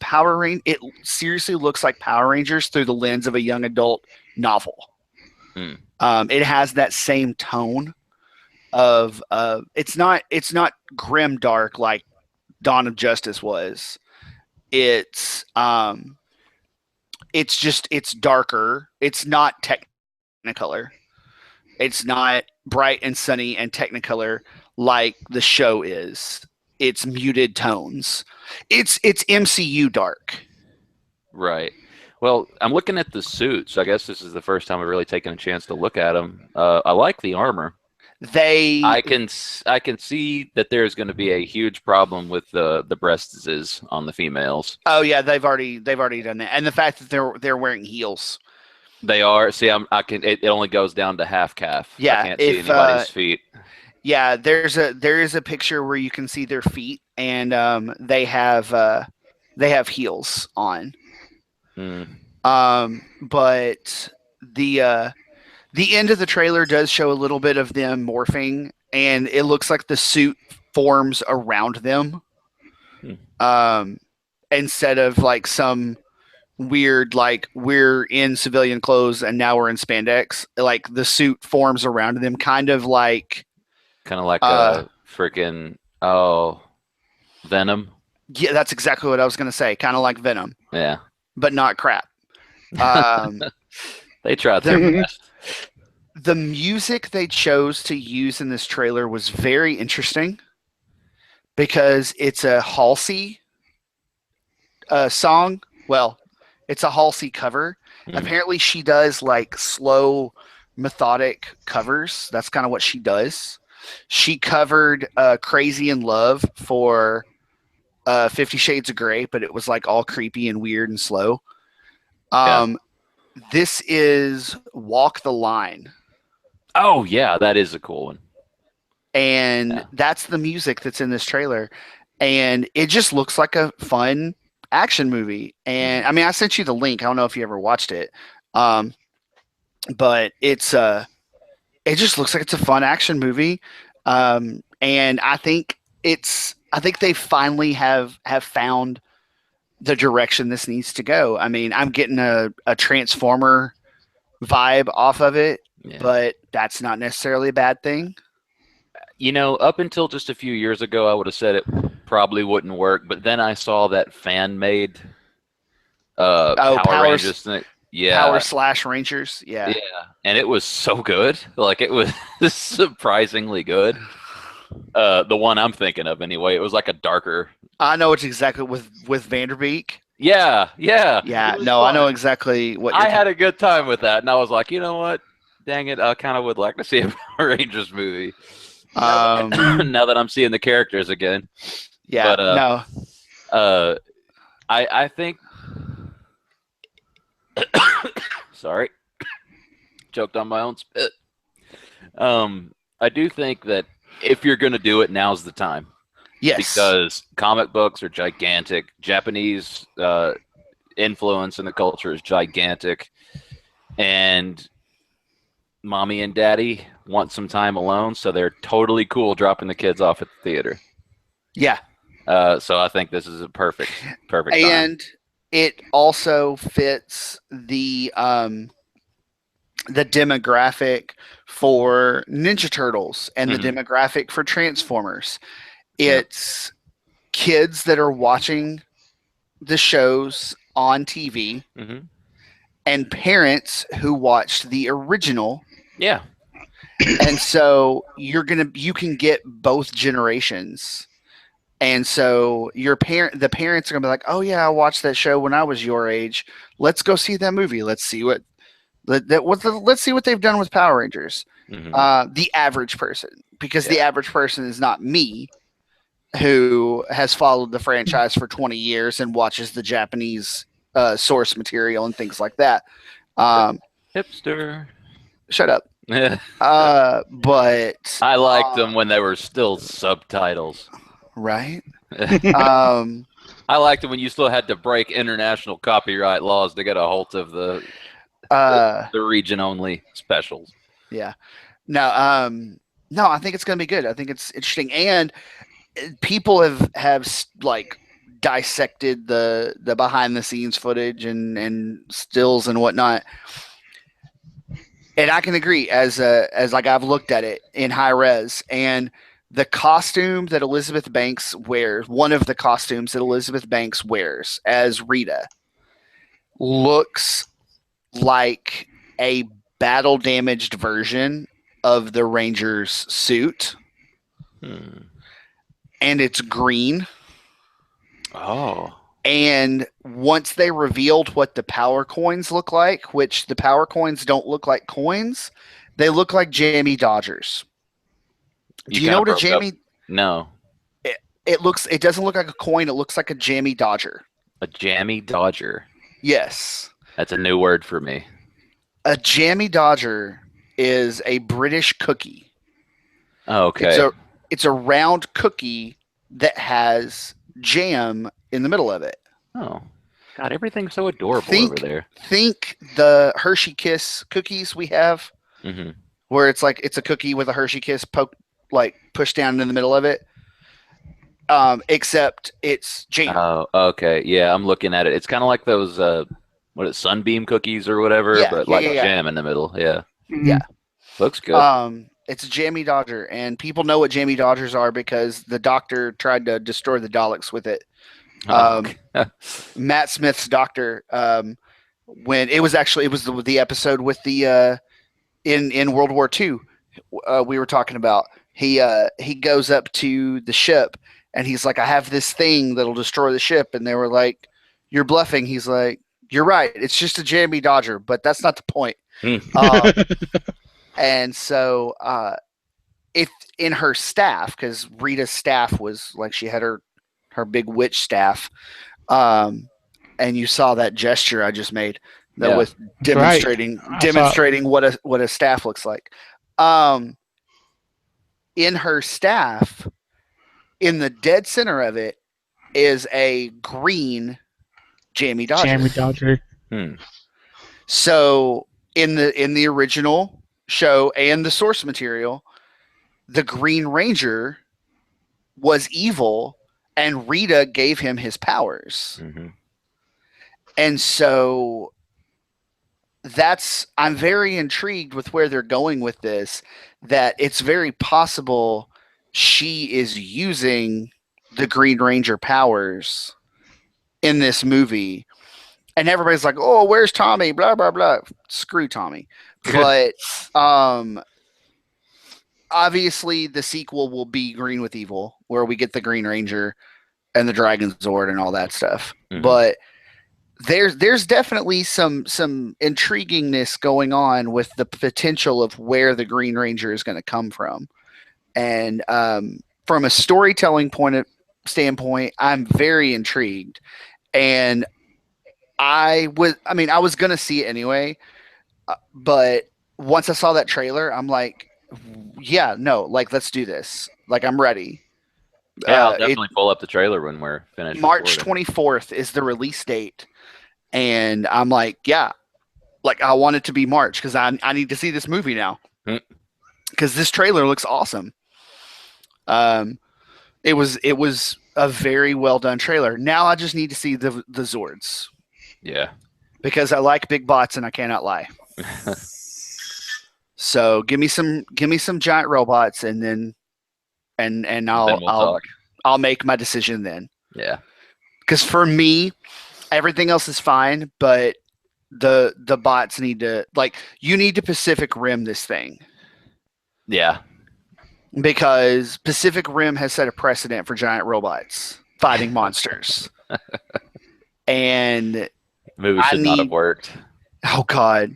seriously looks like Power Rangers through the lens of a young adult novel. It has that same tone of it's not grim dark like Dawn of Justice was. It's darker. It's not Technicolor. It's not bright and sunny and Technicolor like the show is. It's muted tones. It's MCU dark. Right. Well, I'm looking at the suits. I guess this is the first time I've really taken a chance to look at them. I like the armor. I can see that there's going to be a huge problem with the breasts on the females. Oh yeah, they've already done that, and the fact that they're wearing heels. They are. See, it only goes down to half calf. Yeah, I can't see anybody's feet. Yeah, there is a picture where you can see their feet, and they have heels on. But the end of the trailer does show a little bit of them morphing, and it looks like the suit forms around them. Instead of like some weird, like we're in civilian clothes and now we're in spandex, like the suit forms around them, kind of like a freaking Venom. Yeah, that's exactly what I was going to say. Kind of like Venom. Yeah. But not crap. They tried their best. The music they chose to use in this trailer was very interesting because it's a Halsey song. Well, it's a Halsey cover. Apparently she does like slow, methodic covers. That's kind of what she does. She covered Crazy in Love for 50 Shades of Grey, but it was like all creepy and weird and slow. This is Walk the Line. Oh, yeah, that is a cool one. And that's the music that's in this trailer. And it just looks like a fun action movie. And I mean, I sent you the link. I don't know if you ever watched it. But it just looks like it's a fun action movie. And I think they finally have found the direction this needs to go. I mean, I'm getting a Transformer vibe off of it, but that's not necessarily a bad thing. You know, up until just a few years ago, I would have said it probably wouldn't work, but then I saw that fan-made Power Rangers thing. Yeah. Power/Rangers. Yeah. Yeah. And it was so good. Like, it was surprisingly good. The one I'm thinking of anyway. It was like a darker. I know it's exactly with Vanderbeek. Yeah. No, fun. I know exactly what I had a good time with that, and I was like, you know what? Dang it, I kind of would like to see a Power Rangers movie. Now that I'm seeing the characters again. Yeah. But, I think. Sorry, choked on my own spit. I do think that if you're going to do it, now's the time. Yes. Because comic books are gigantic. Japanese influence in the culture is gigantic. And mommy and daddy want some time alone, so they're totally cool dropping the kids off at the theater. Yeah. So I think this is a perfect time. And it also fits the demographic for Ninja Turtles and the demographic for Transformers. It's kids that are watching the shows on TV and parents who watched the original. Yeah. And so you can get both generations. And so the parents are gonna be like, oh yeah, I watched that show when I was your age. Let's go see that movie. Let's see let's see what they've done with Power Rangers. The average person, because the average person is not me, who has followed the franchise for 20 years and watches the Japanese source material and things like that. Hipster. Shut up. But I liked them when they were still subtitles. Right. I liked it when you still had to break international copyright laws to get a hold of the the region only specials. Yeah. No, I think it's going to be good. I think it's interesting, and people have like dissected the behind the scenes footage and stills and whatnot. And I can agree as like I've looked at it in high res, and the costume that Elizabeth Banks wears, one of the costumes that Elizabeth Banks wears as Rita, looks like a battle damaged version of the Ranger's suit. And it's green. Oh. And once they revealed what the power coins look like, which the power coins don't look like coins, they look like jammy dodgers. Do you know what a jammy? No. It doesn't look like a coin. It looks like a jammy dodger. A jammy dodger. Yes. That's a new word for me. A jammy dodger is a British cookie. Oh, okay. It's a round cookie that has jam in the middle of it. Oh, God, everything's so adorable over there. Think the Hershey Kiss cookies we have, where it's like it's a cookie with a Hershey Kiss pushed down in the middle of it. Except it's jam. Oh, okay. Yeah, I'm looking at it. It's kind of like those Sunbeam cookies or whatever, but jam in the middle. Yeah. Yeah. Looks good. It's a jammy dodger, and people know what jammy dodgers are because the Doctor tried to destroy the Daleks with it. Matt Smith's Doctor, when it was the episode with the in World War II, we were talking about. He goes up to the ship and he's like, I have this thing that'll destroy the ship, and they were like, you're bluffing. He's like, you're right, it's just a jammy dodger, but that's not the point. And so if in her staff, because Rita's staff was like, she had her big witch staff, and you saw that gesture I just made with demonstrating what a staff looks like. In her staff, in the dead center of it, is a green jammy dodger. So in the original show and the source material, the Green Ranger was evil and Rita gave him his powers. And so I'm very intrigued with where they're going with this, that it's very possible she is using the Green Ranger powers in this movie. And everybody's like, oh, where's Tommy? Blah, blah, blah. Screw Tommy. But obviously the sequel will be Green with Evil, where we get the Green Ranger and the Dragon Zord and all that stuff. But there's definitely some intriguingness going on with the potential of where the Green Ranger is going to come from. And from a storytelling standpoint, I'm very intrigued. And I was going to see it anyway, but once I saw that trailer, I'm like, yeah, no, like, let's do this. Like, I'm ready. Yeah, I'll definitely pull up the trailer when we're finished. March 24th is the release date. And I'm like, yeah, like, I want it to be March because I need to see this movie now. Because this trailer looks awesome. It was a very well done trailer. Now I just need to see the Zords. Yeah. Because I like big bots and I cannot lie. So give me some giant robots, and then I'll make my decision then. Yeah. Because for me, everything else is fine, but the bots need to, like, you need to Pacific Rim this thing. Yeah. Because Pacific Rim has set a precedent for giant robots fighting monsters. And the movie should not have worked. Oh God,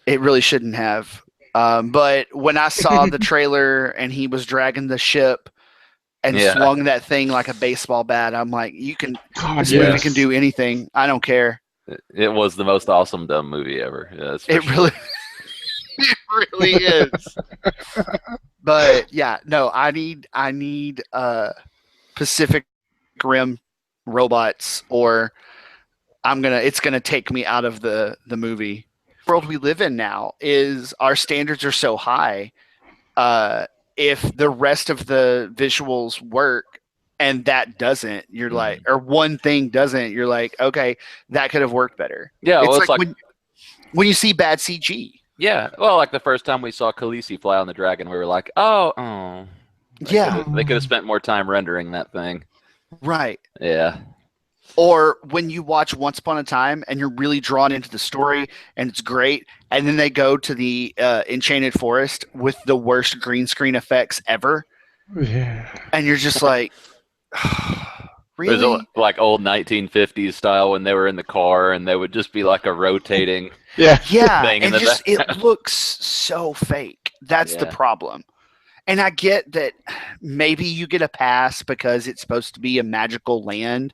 it really shouldn't have. But when I saw the trailer and he was dragging the ship and swung that thing like a baseball bat, I'm like, this movie can do anything. I don't care. It was the most awesome dumb movie ever. Yeah, it really is. But yeah, no, I need Pacific Rim robots, or it's gonna take me out of the movie. world we live in now is our standards are so high. If the rest of the visuals work and that doesn't, you're like, or one thing doesn't, you're like, okay, that could have worked better. Yeah, well, it's like when you see bad CG. Yeah, well, like the first time we saw Khaleesi fly on the dragon, we were like, oh. Yeah. They could have spent more time rendering that thing. Right. Yeah. Or when you watch Once Upon a Time and you're really drawn into the story and it's great, and then they go to the Enchanted Forest with the worst green screen effects ever. Yeah. And you're just like, really? There's like old 1950s style when they were in the car and they would just be like a rotating thing. And it looks so fake. That's the problem. And I get that maybe you get a pass because it's supposed to be a magical land.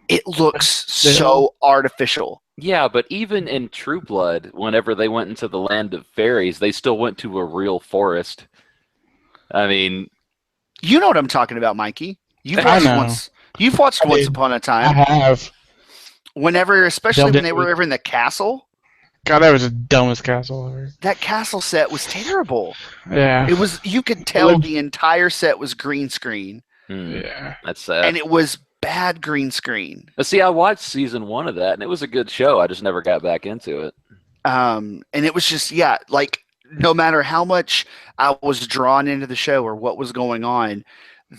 It looks so artificial. Yeah, but even in True Blood, whenever they went into the land of fairies, they still went to a real forest. I mean, you know what I'm talking about, Mikey. You've watched Once Upon a Time. I have. Especially when they were over in the castle. God, that was the dumbest castle ever. That castle set was terrible. Yeah. It was. You could tell the entire set was green screen. Yeah. That's sad. And it was bad green screen. But see, I watched season 1 of that, and it was a good show. I just never got back into it. And it was just, like, no matter how much I was drawn into the show or what was going on,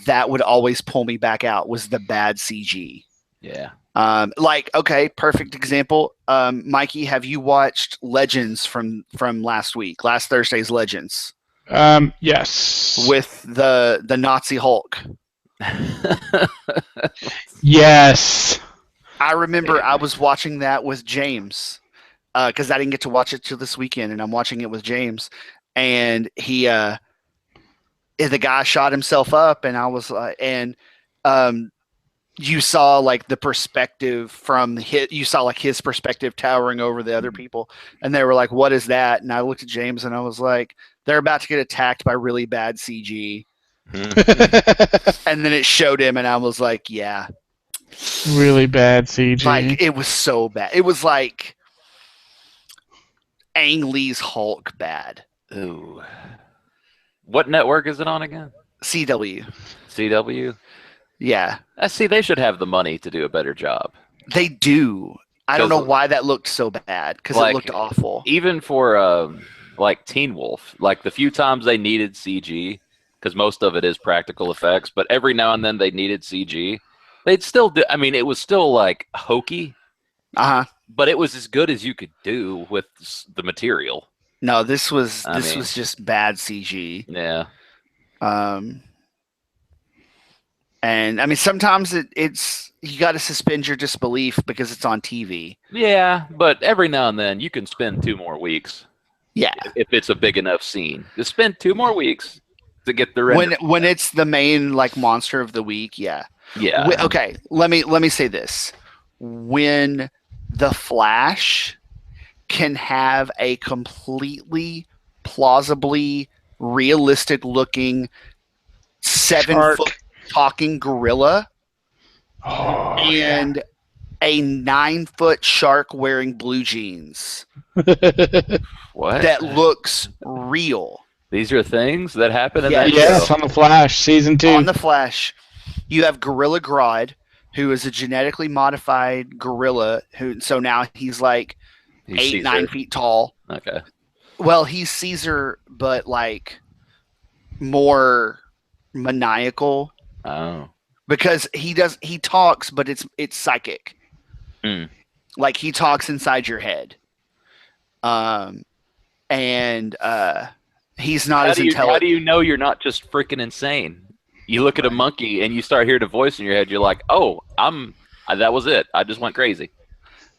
that would always pull me back out was the bad CG. Yeah. Okay, perfect example. Mikey, have you watched Legends from last week? Last Thursday's Legends? Yes. With the Nazi Hulk. Yes. I remember I was watching that with James because I didn't get to watch it till this weekend, and I'm watching it with James, and the guy shot himself up, and I was like, you saw like the perspective you saw like his perspective towering over the other people, and they were like, "What is that?" And I looked at James, and I was like, "They're about to get attacked by really bad CG." And then it showed him, and I was like, "Yeah, really bad CG." Like it was so bad. It was like Ang Lee's Hulk bad. Ooh. What network is it on again? CW. CW? Yeah. See, they should have the money to do a better job. They do. I don't know why that looked so bad because it looked awful. Even for like Teen Wolf, like the few times they needed CG, because most of it is practical effects, but every now and then they needed CG. They'd still do. I mean, it was still like hokey, but it was as good as you could do with the material. No, this was just bad CG. Yeah. And I mean, sometimes it's you got to suspend your disbelief because it's on TV. Yeah, but every now and then you can spend 2 more weeks. Yeah, if it's a big enough scene, just spend 2 more weeks to get the render. When it's the main like monster of the week. Yeah. Yeah. Okay. Let me say this: when the Flash can have a completely plausibly realistic looking 7-foot talking gorilla and a 9-foot shark wearing blue jeans. What? That looks real. These are things that happen in that show? Yes, on The Flash, season 2. On The Flash, you have Gorilla Grodd, who is a genetically modified gorilla. So now he's like 8-9 feet tall. Okay. Well, he's Caesar, but like more maniacal. Oh. Because he talks, but it's psychic. Like he talks inside your head. He's not as intelligent. How do you know you're not just freaking insane? You look at a monkey and you start hearing a voice in your head. You're like, "Oh, that was it. I just went crazy."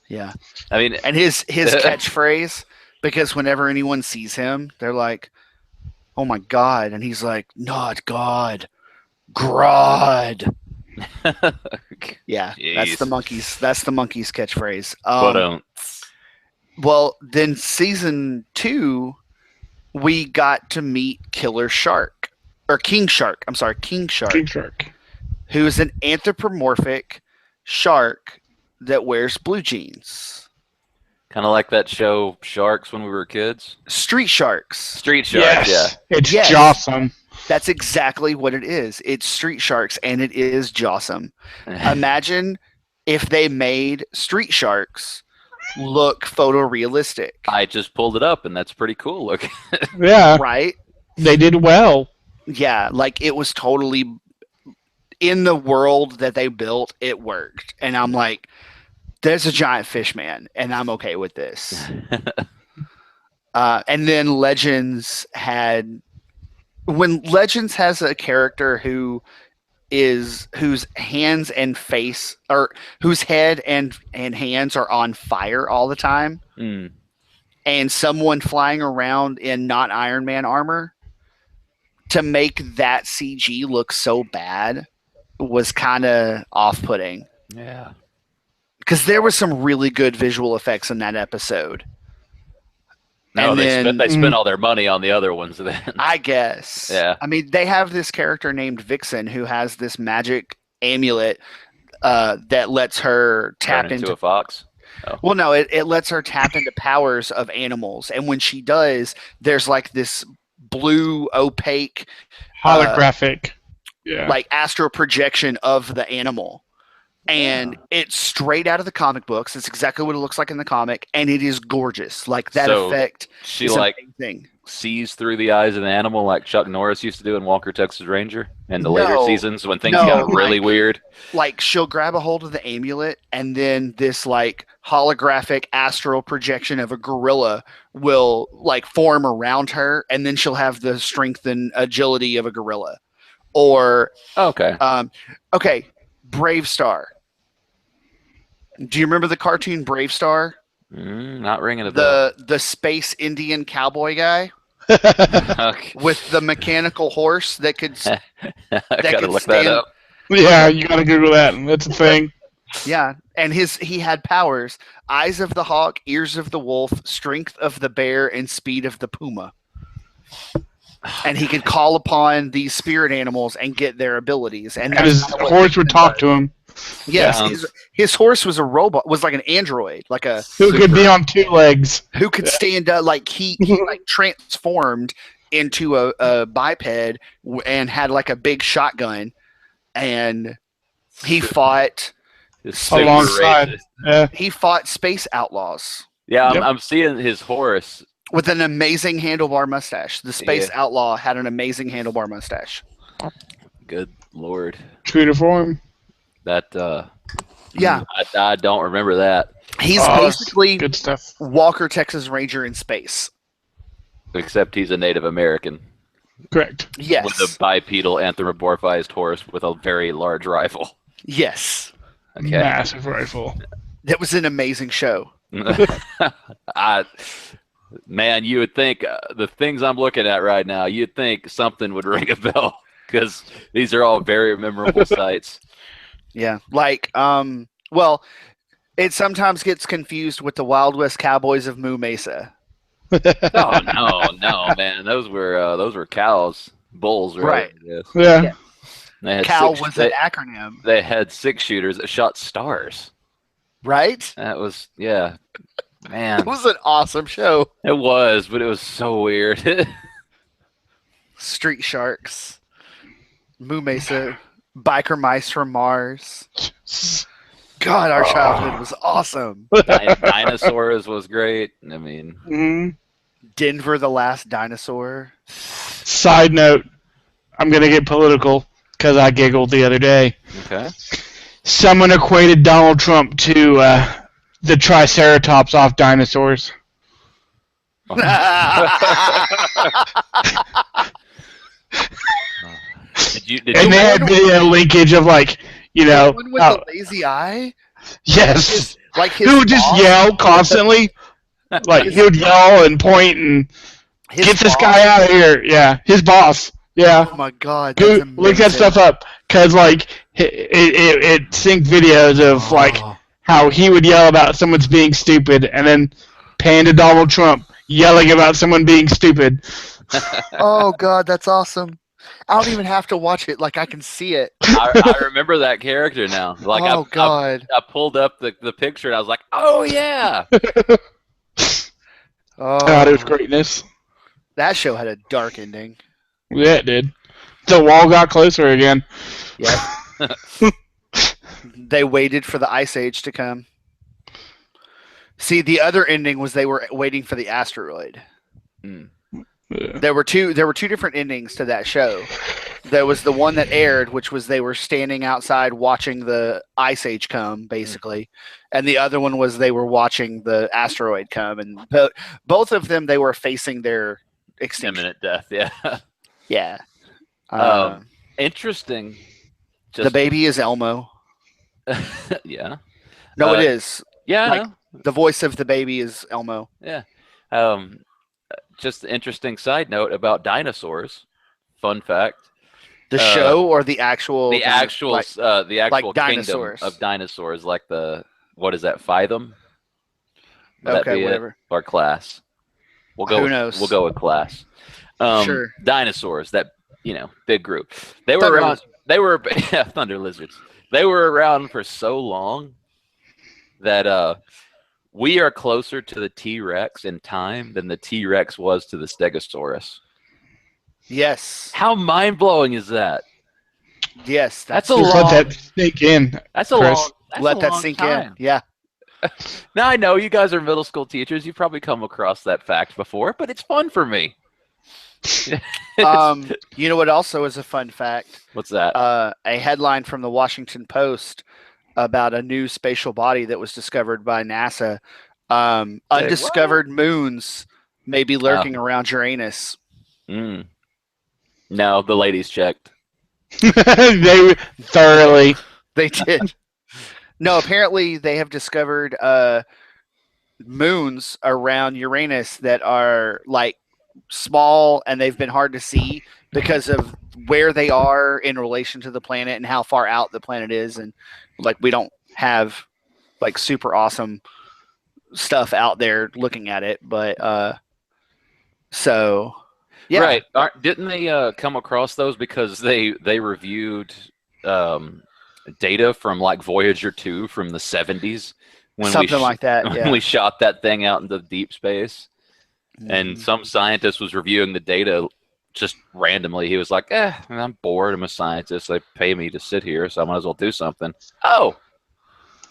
Yeah. I mean, and his catchphrase, because whenever anyone sees him, they're like, "Oh my God," and he's like, "Not God, Grodd." Yeah, Jeez. that's the monkey's catchphrase. Well, then season 2, we got to meet King Shark, who is an anthropomorphic shark that wears blue jeans. Kind of like that show Sharks when we were kids. Street Sharks. Street Sharks, Yes. It's Yes. Jossum. That's exactly what it is. It's Street Sharks, and it is Jossum. yeah. Imagine if they made Street Sharks look photorealistic, I just pulled it up, and that's pretty cool looking. Yeah, right? they did well. Yeah, like it was totally in the world that they built. It worked, and I'm like, there's a giant fish man, and I'm okay with this. And then Legends when Legends has a character whose hands and face, or whose head and hands are on fire all the time, Mm. and someone flying around in not Iron Man armor, to make that CG look so bad was kind of off-putting, Yeah. because there was some really good visual effects in that episode. No, And they then- spent all their money on the other ones then. I guess. Yeah. I mean, they have this character named Vixen who has this magic amulet that lets her tap Turn into into. a fox. Well, no, it lets her tap into powers of animals, and when she does, there's like this blue opaque Holographic. Yeah. like astral projection of the animal. And it's straight out of the comic books. It's exactly what it looks like in the comic, and it is gorgeous. Like that So, effect She is like amazing. sees through the eyes of the animal like Chuck Norris used to do in Walker, Texas Ranger in the later No. seasons when things No, got really like- weird. Like she'll grab a hold of the amulet, and then this like holographic astral projection of a gorilla will like form around her, and then she'll have the strength and agility of a gorilla. Or Okay. okay, Brave Star. Do you remember the cartoon Brave Star? Not ringing a bell. The space Indian cowboy guy Okay. with the mechanical horse that could I gotta could look that stand- up. Yeah, you gotta Google that. That's a thing. yeah, and he had powers: eyes of the hawk, ears of the wolf, strength of the bear, and speed of the puma. And he could call upon these spirit animals and get their abilities. And And that's his kinda what horse would Vixen talk does. to him. Yes, Yeah. his horse was a robot, was like an android, like a Who could be on two legs. who could stand up, like he like transformed into a biped and had like a big shotgun, and he fought It's super Alongside. racist. space outlaws Yeah, Yep. I'm seeing his horse. with an amazing handlebar mustache. The space Yeah. outlaw had an amazing handlebar mustache. Good lord. True to form. That Yeah, I don't remember that. he's Oh, basically Good stuff. Walker, Texas Ranger in space. Except he's a Native American Correct. Yes, with a bipedal anthropomorphized horse with a very large rifle. yes, Okay. Massive rifle. that was an amazing show. Man, you would think the things I'm looking at right now, you'd think something would ring a bell because these are all very memorable sites. Yeah, like well, it sometimes gets confused with the Wild West Cowboys of Moo Mesa. Oh no, man, those were cows, bulls, right? Yes. Yeah. They had Cow six- was they, an acronym, they had 6-shooters that shot stars. right? That was man. It was an awesome show. It was, but it was so weird. Street Sharks, Moo Mesa, Biker Mice from Mars. God, our childhood was awesome. Dinosaurs was great. I mean, Mhm. Denver the Last Dinosaur. Side note, I'm going to get political because I giggled the other day. okay. Someone equated Donald Trump to the Triceratops off dinosaurs. Did And you they had video linkage of, like, you know, One with the lazy eye. yes, Like his who would just boss- yell constantly. Like, he would yell and point and his get this boss- guy out of here. Yeah, his boss. Yeah. Oh my God! Go, That's look that amazing. stuff up, because, like, it synced videos of, like, Oh. how he would yell about someone's being stupid, and then pan to Donald Trump yelling about someone being stupid. Oh God, that's awesome. I don't even have to watch it. Like I can see it. I remember that character now. Like oh God. I pulled up the picture and I was like, oh yeah. God, it was greatness. That show had a dark ending. Yeah, it did. The wall got closer again. Yep. They waited for the Ice Age to come. See, the other ending was they were waiting for the asteroid. Mm. Yeah. There were two different endings to that show. There was the one that aired, which was they were standing outside watching the Ice Age come, basically, and the other one was they were watching the asteroid come, and both of them they were facing their extinction. Imminent death. Yeah. Yeah. Interesting. The baby is Elmo. Yeah. No, it is. Yeah. Like, the voice of the baby is Elmo. Yeah. Just interesting side note about dinosaurs. Fun fact. The show or the actual? The actual kingdom dinosaurs. of dinosaurs, like what is that? Phylum? Would Okay, that be whatever. it? Or class? Who knows? We'll go with class. Sure. Dinosaurs. That big group. They were around. They were thunder lizards. They were around for so long that we are closer to the T-Rex in time than the T-Rex was to the Stegosaurus. Yes. How mind-blowing is that? Yes. That's a Just long. let that sink in. That's a Chris. long. That's Let a that long sink time. in. Yeah. Now I know you guys are middle school teachers. You've probably come across that fact before, but it's fun for me. You know what also is a fun fact? What's that? A headline from the Washington Post about a new spatial body that was discovered by NASA. Undiscovered moons may be lurking around Uranus. No, the ladies checked. They thoroughly. They did. No, apparently they have discovered moons around Uranus that are like small and they've been hard to see because of where they are in relation to the planet and how far out the planet is, and like we don't have like super awesome stuff out there looking at it, but so yeah. Right. Didn't they come across those because they reviewed data from like Voyager 2 from the 70s when something like that, when yeah. we shot that thing out into deep space. And Mhm. some scientist was reviewing the data just randomly. He was like, I'm bored. I'm a scientist. They pay me to sit here, so I might as well do something. Oh,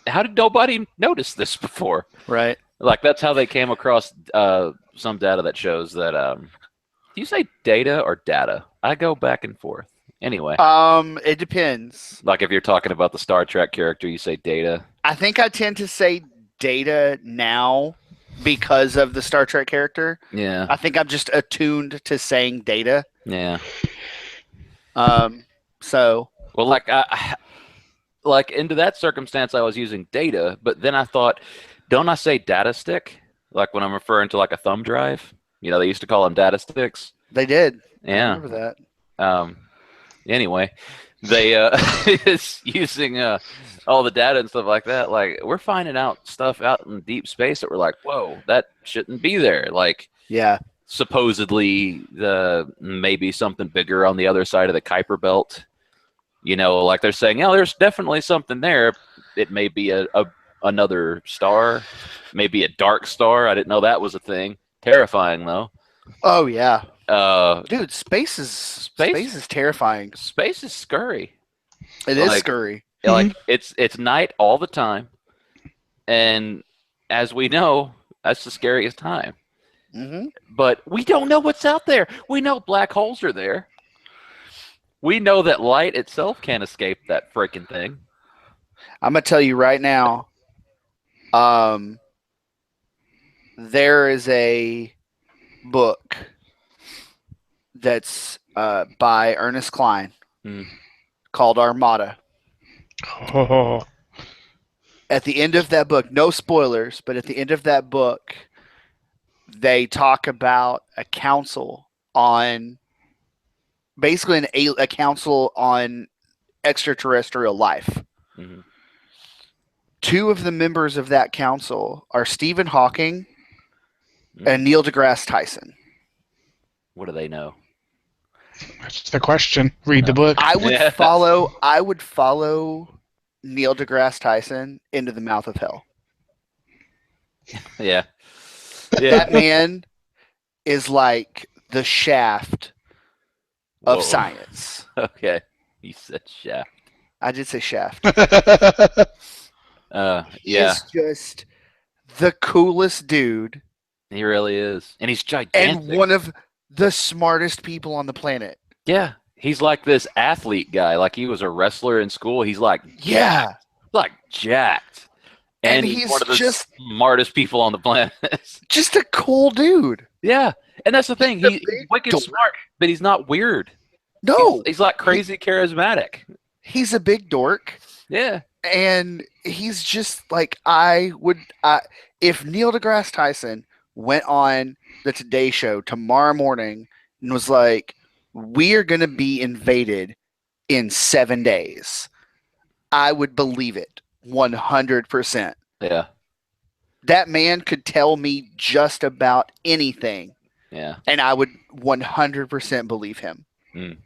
how did nobody notice this before? Right. Like, that's how they came across some data that shows that. Do you say data or data? I go back and forth. Anyway. It depends. Like, if you're talking about the Star Trek character, you say data. I think I tend to say data now because of the Star Trek character. Yeah. I think I'm just attuned to saying data. Yeah. So. Well, like into that circumstance, I was using data, but then I thought, don't I say data stick? Like when I'm referring to like a thumb drive? They used to call them data sticks. They did. Yeah. I remember that. Anyway, they is using all the data and stuff like that. Like, we're finding out stuff out in deep space that we're like, whoa, that shouldn't be there. Like, Yeah. supposedly maybe something bigger on the other side of the Kuiper Belt. Like they're saying, there's definitely something there. It may be another star, maybe a dark star. I didn't know that was a thing. Terrifying though. Oh yeah. Dude, space is Space terrifying. Space is scurry. It is Like- scurry. Like it's night all the time, and as we know, that's the scariest time. Mm-hmm. But we don't know what's out there. We know black holes are there. We know that light itself can't escape that freaking thing. I'm gonna tell you right now. There is a book that's by Ernest Cline called Armada. Oh. At the end of that book, no spoilers, but at the end of that book, they talk about a council on basically a council on extraterrestrial life. Mhm. Two of the members of that council are Stephen Hawking and Neil deGrasse Tyson. What do they know? That's the question. Read the book. I would Yeah. follow Neil deGrasse Tyson into the mouth of hell. Yeah. That man is like the Shaft of Whoa. science. Okay, you said Shaft. I did say Shaft. Yeah, He's just the coolest dude he really is, and he's gigantic. and one of the smartest people on the planet. Yeah, he's like this athlete guy. Like he was a wrestler in school. He's like Yeah. jacked, And he's he's one of the just smartest people on the planet. just a cool dude. Yeah, and that's the thing. He's a He's big wicked dork. smart, but he's not weird. No, He's like crazy charismatic. he's a big dork. Yeah, And he's just like if Neil deGrasse Tyson went on the Today Show tomorrow morning and was like, "We are going to be invaded in 7 days," I would believe it 100%. yeah, That man could tell me just about anything, yeah. and I would 100% believe him. Mm.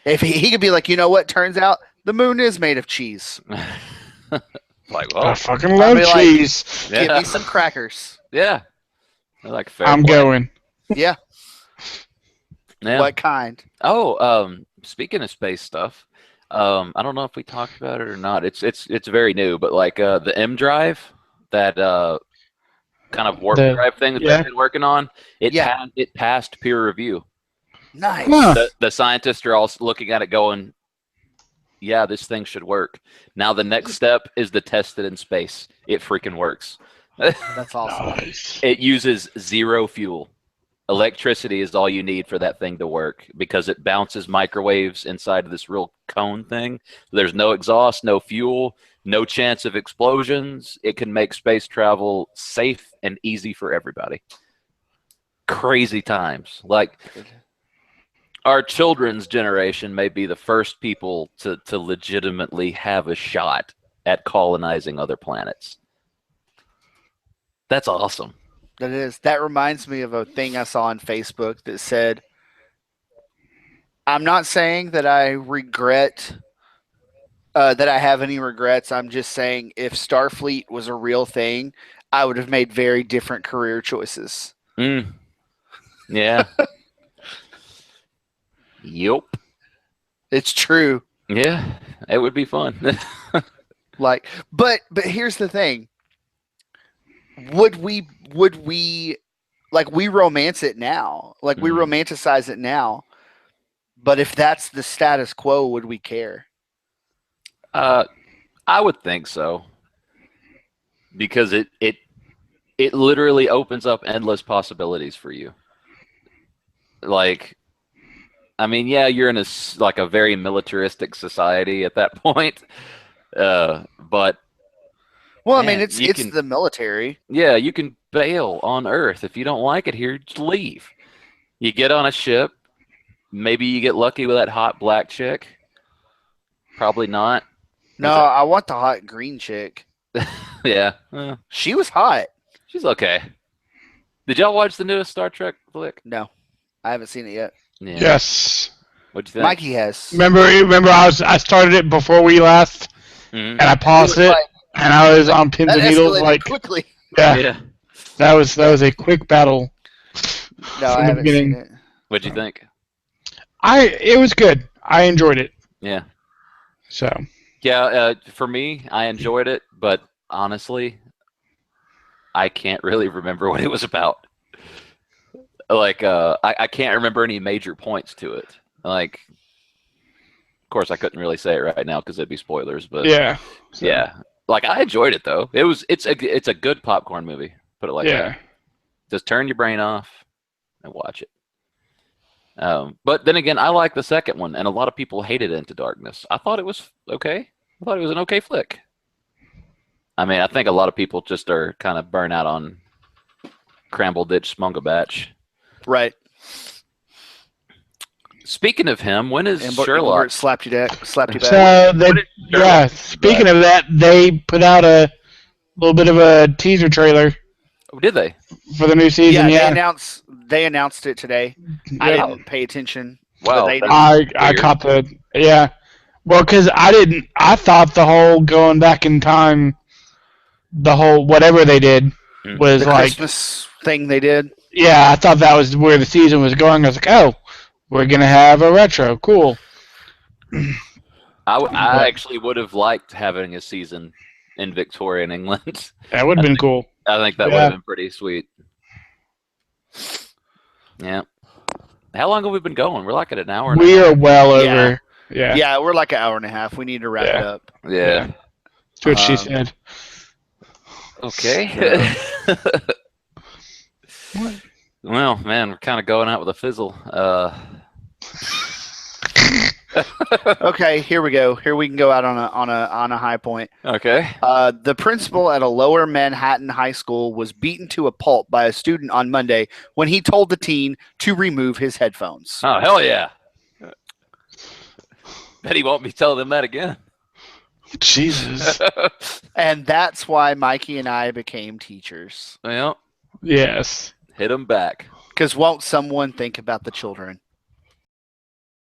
If he could be like, you know what? Turns out the moon is made of cheese. Like, I well, fucking love be like- cheese. Give yeah, me some crackers. yeah. I like fair I'm play. going. Yeah. Yeah. What kind? Oh, speaking of space stuff, I don't know if we talked about it or not. It's very new, but like the M drive, that kind of warp drive thing that yeah. they've been working on, it passed peer review. Nice. Huh. The scientists are all looking at it going, yeah, this thing should work. Now the next step is to test it in space. It freaking works. That's awesome. Nice. It uses zero fuel. Electricity is all you need for that thing to work because it bounces microwaves inside of this real cone thing. There's no exhaust, no fuel, no chance of explosions. It can make space travel safe and easy for everybody. Crazy times. Like, our children's generation may be the first people to legitimately have a shot at colonizing other planets. That's awesome. That is. That reminds me of a thing I saw on Facebook that said, I'm not saying that I regret, that I have any regrets. I'm just saying if Starfleet was a real thing, I would have made very different career choices. Yeah. Yep. It's true. Yeah, it would be fun. Like, but here's the thing. Would we like, we romance it now, like we romanticize it now, but if that's the status quo, would we care? I would think so, because it literally opens up endless possibilities for you. Like, I mean, yeah, you're in a very militaristic society at that point, but Well, man, I mean, it's the military. yeah, you can bail on Earth if you don't like it here. Just leave. You get on a ship. Maybe you get lucky with that hot black chick. Probably not. No, I want the hot green chick. Yeah, She was hot. she's okay. Did y'all watch the newest Star Trek flick? No, I haven't seen it yet. Yeah. Yes. What'd you think? Mikey has. Remember I started it before we left, Mhm. and I paused it, and I was on pins That and needles escalated like, quickly. yeah, Yeah. that was a quick battle. No, I the haven't beginning. seen it. What'd you think? It was good. I enjoyed it. Yeah. So Yeah, for me, I enjoyed it, but honestly, I can't really remember what it was about. Like, I can't remember any major points to it. Like, of course, I couldn't really say it right now because it'd be spoilers. But yeah. yeah, like I enjoyed it though. It's a good popcorn movie. Put it like Yeah. that. Just turn your brain off and watch it. But then again, I like the second one, and a lot of people hated Into Darkness. I thought it was okay. I thought it was an okay flick. I mean, I think a lot of people just are kind of burnt out on Cramble Ditch Smungabatch. Right. Speaking of him, when is And Sherlock? slapped you back. So speaking of that, they put out a little bit of a teaser trailer Oh, did they? for the new season. Yeah, Yeah, they announced it today. I Yeah. didn't pay attention. Wow. But they did. I Weird. caught the Well, because I thought the whole going back in time, the whole whatever they did was The like, Christmas thing they did. yeah, I thought that was where the season was going. I was like, oh, we're gonna have a retro, cool. I actually would have liked having a season in Victorian England. That would have been cool. I think that would have been pretty sweet. Yeah. How long have we been going? We're like at an hour and We a half. are well over. Yeah. Yeah, we're like an hour and a half. We need to wrap it up. Yeah. That's what she said. Okay. Well, man, we're kind of going out with a fizzle. Okay, here we go. Here we can go out on a high point. Okay. The principal at a lower Manhattan high school was beaten to a pulp by a student on Monday when he told the teen to remove his headphones. Oh, hell yeah. Bet he won't be telling them that again. Jesus. And that's why Mikey and I became teachers. Well, Yes. hit him back. Because won't someone think about the children?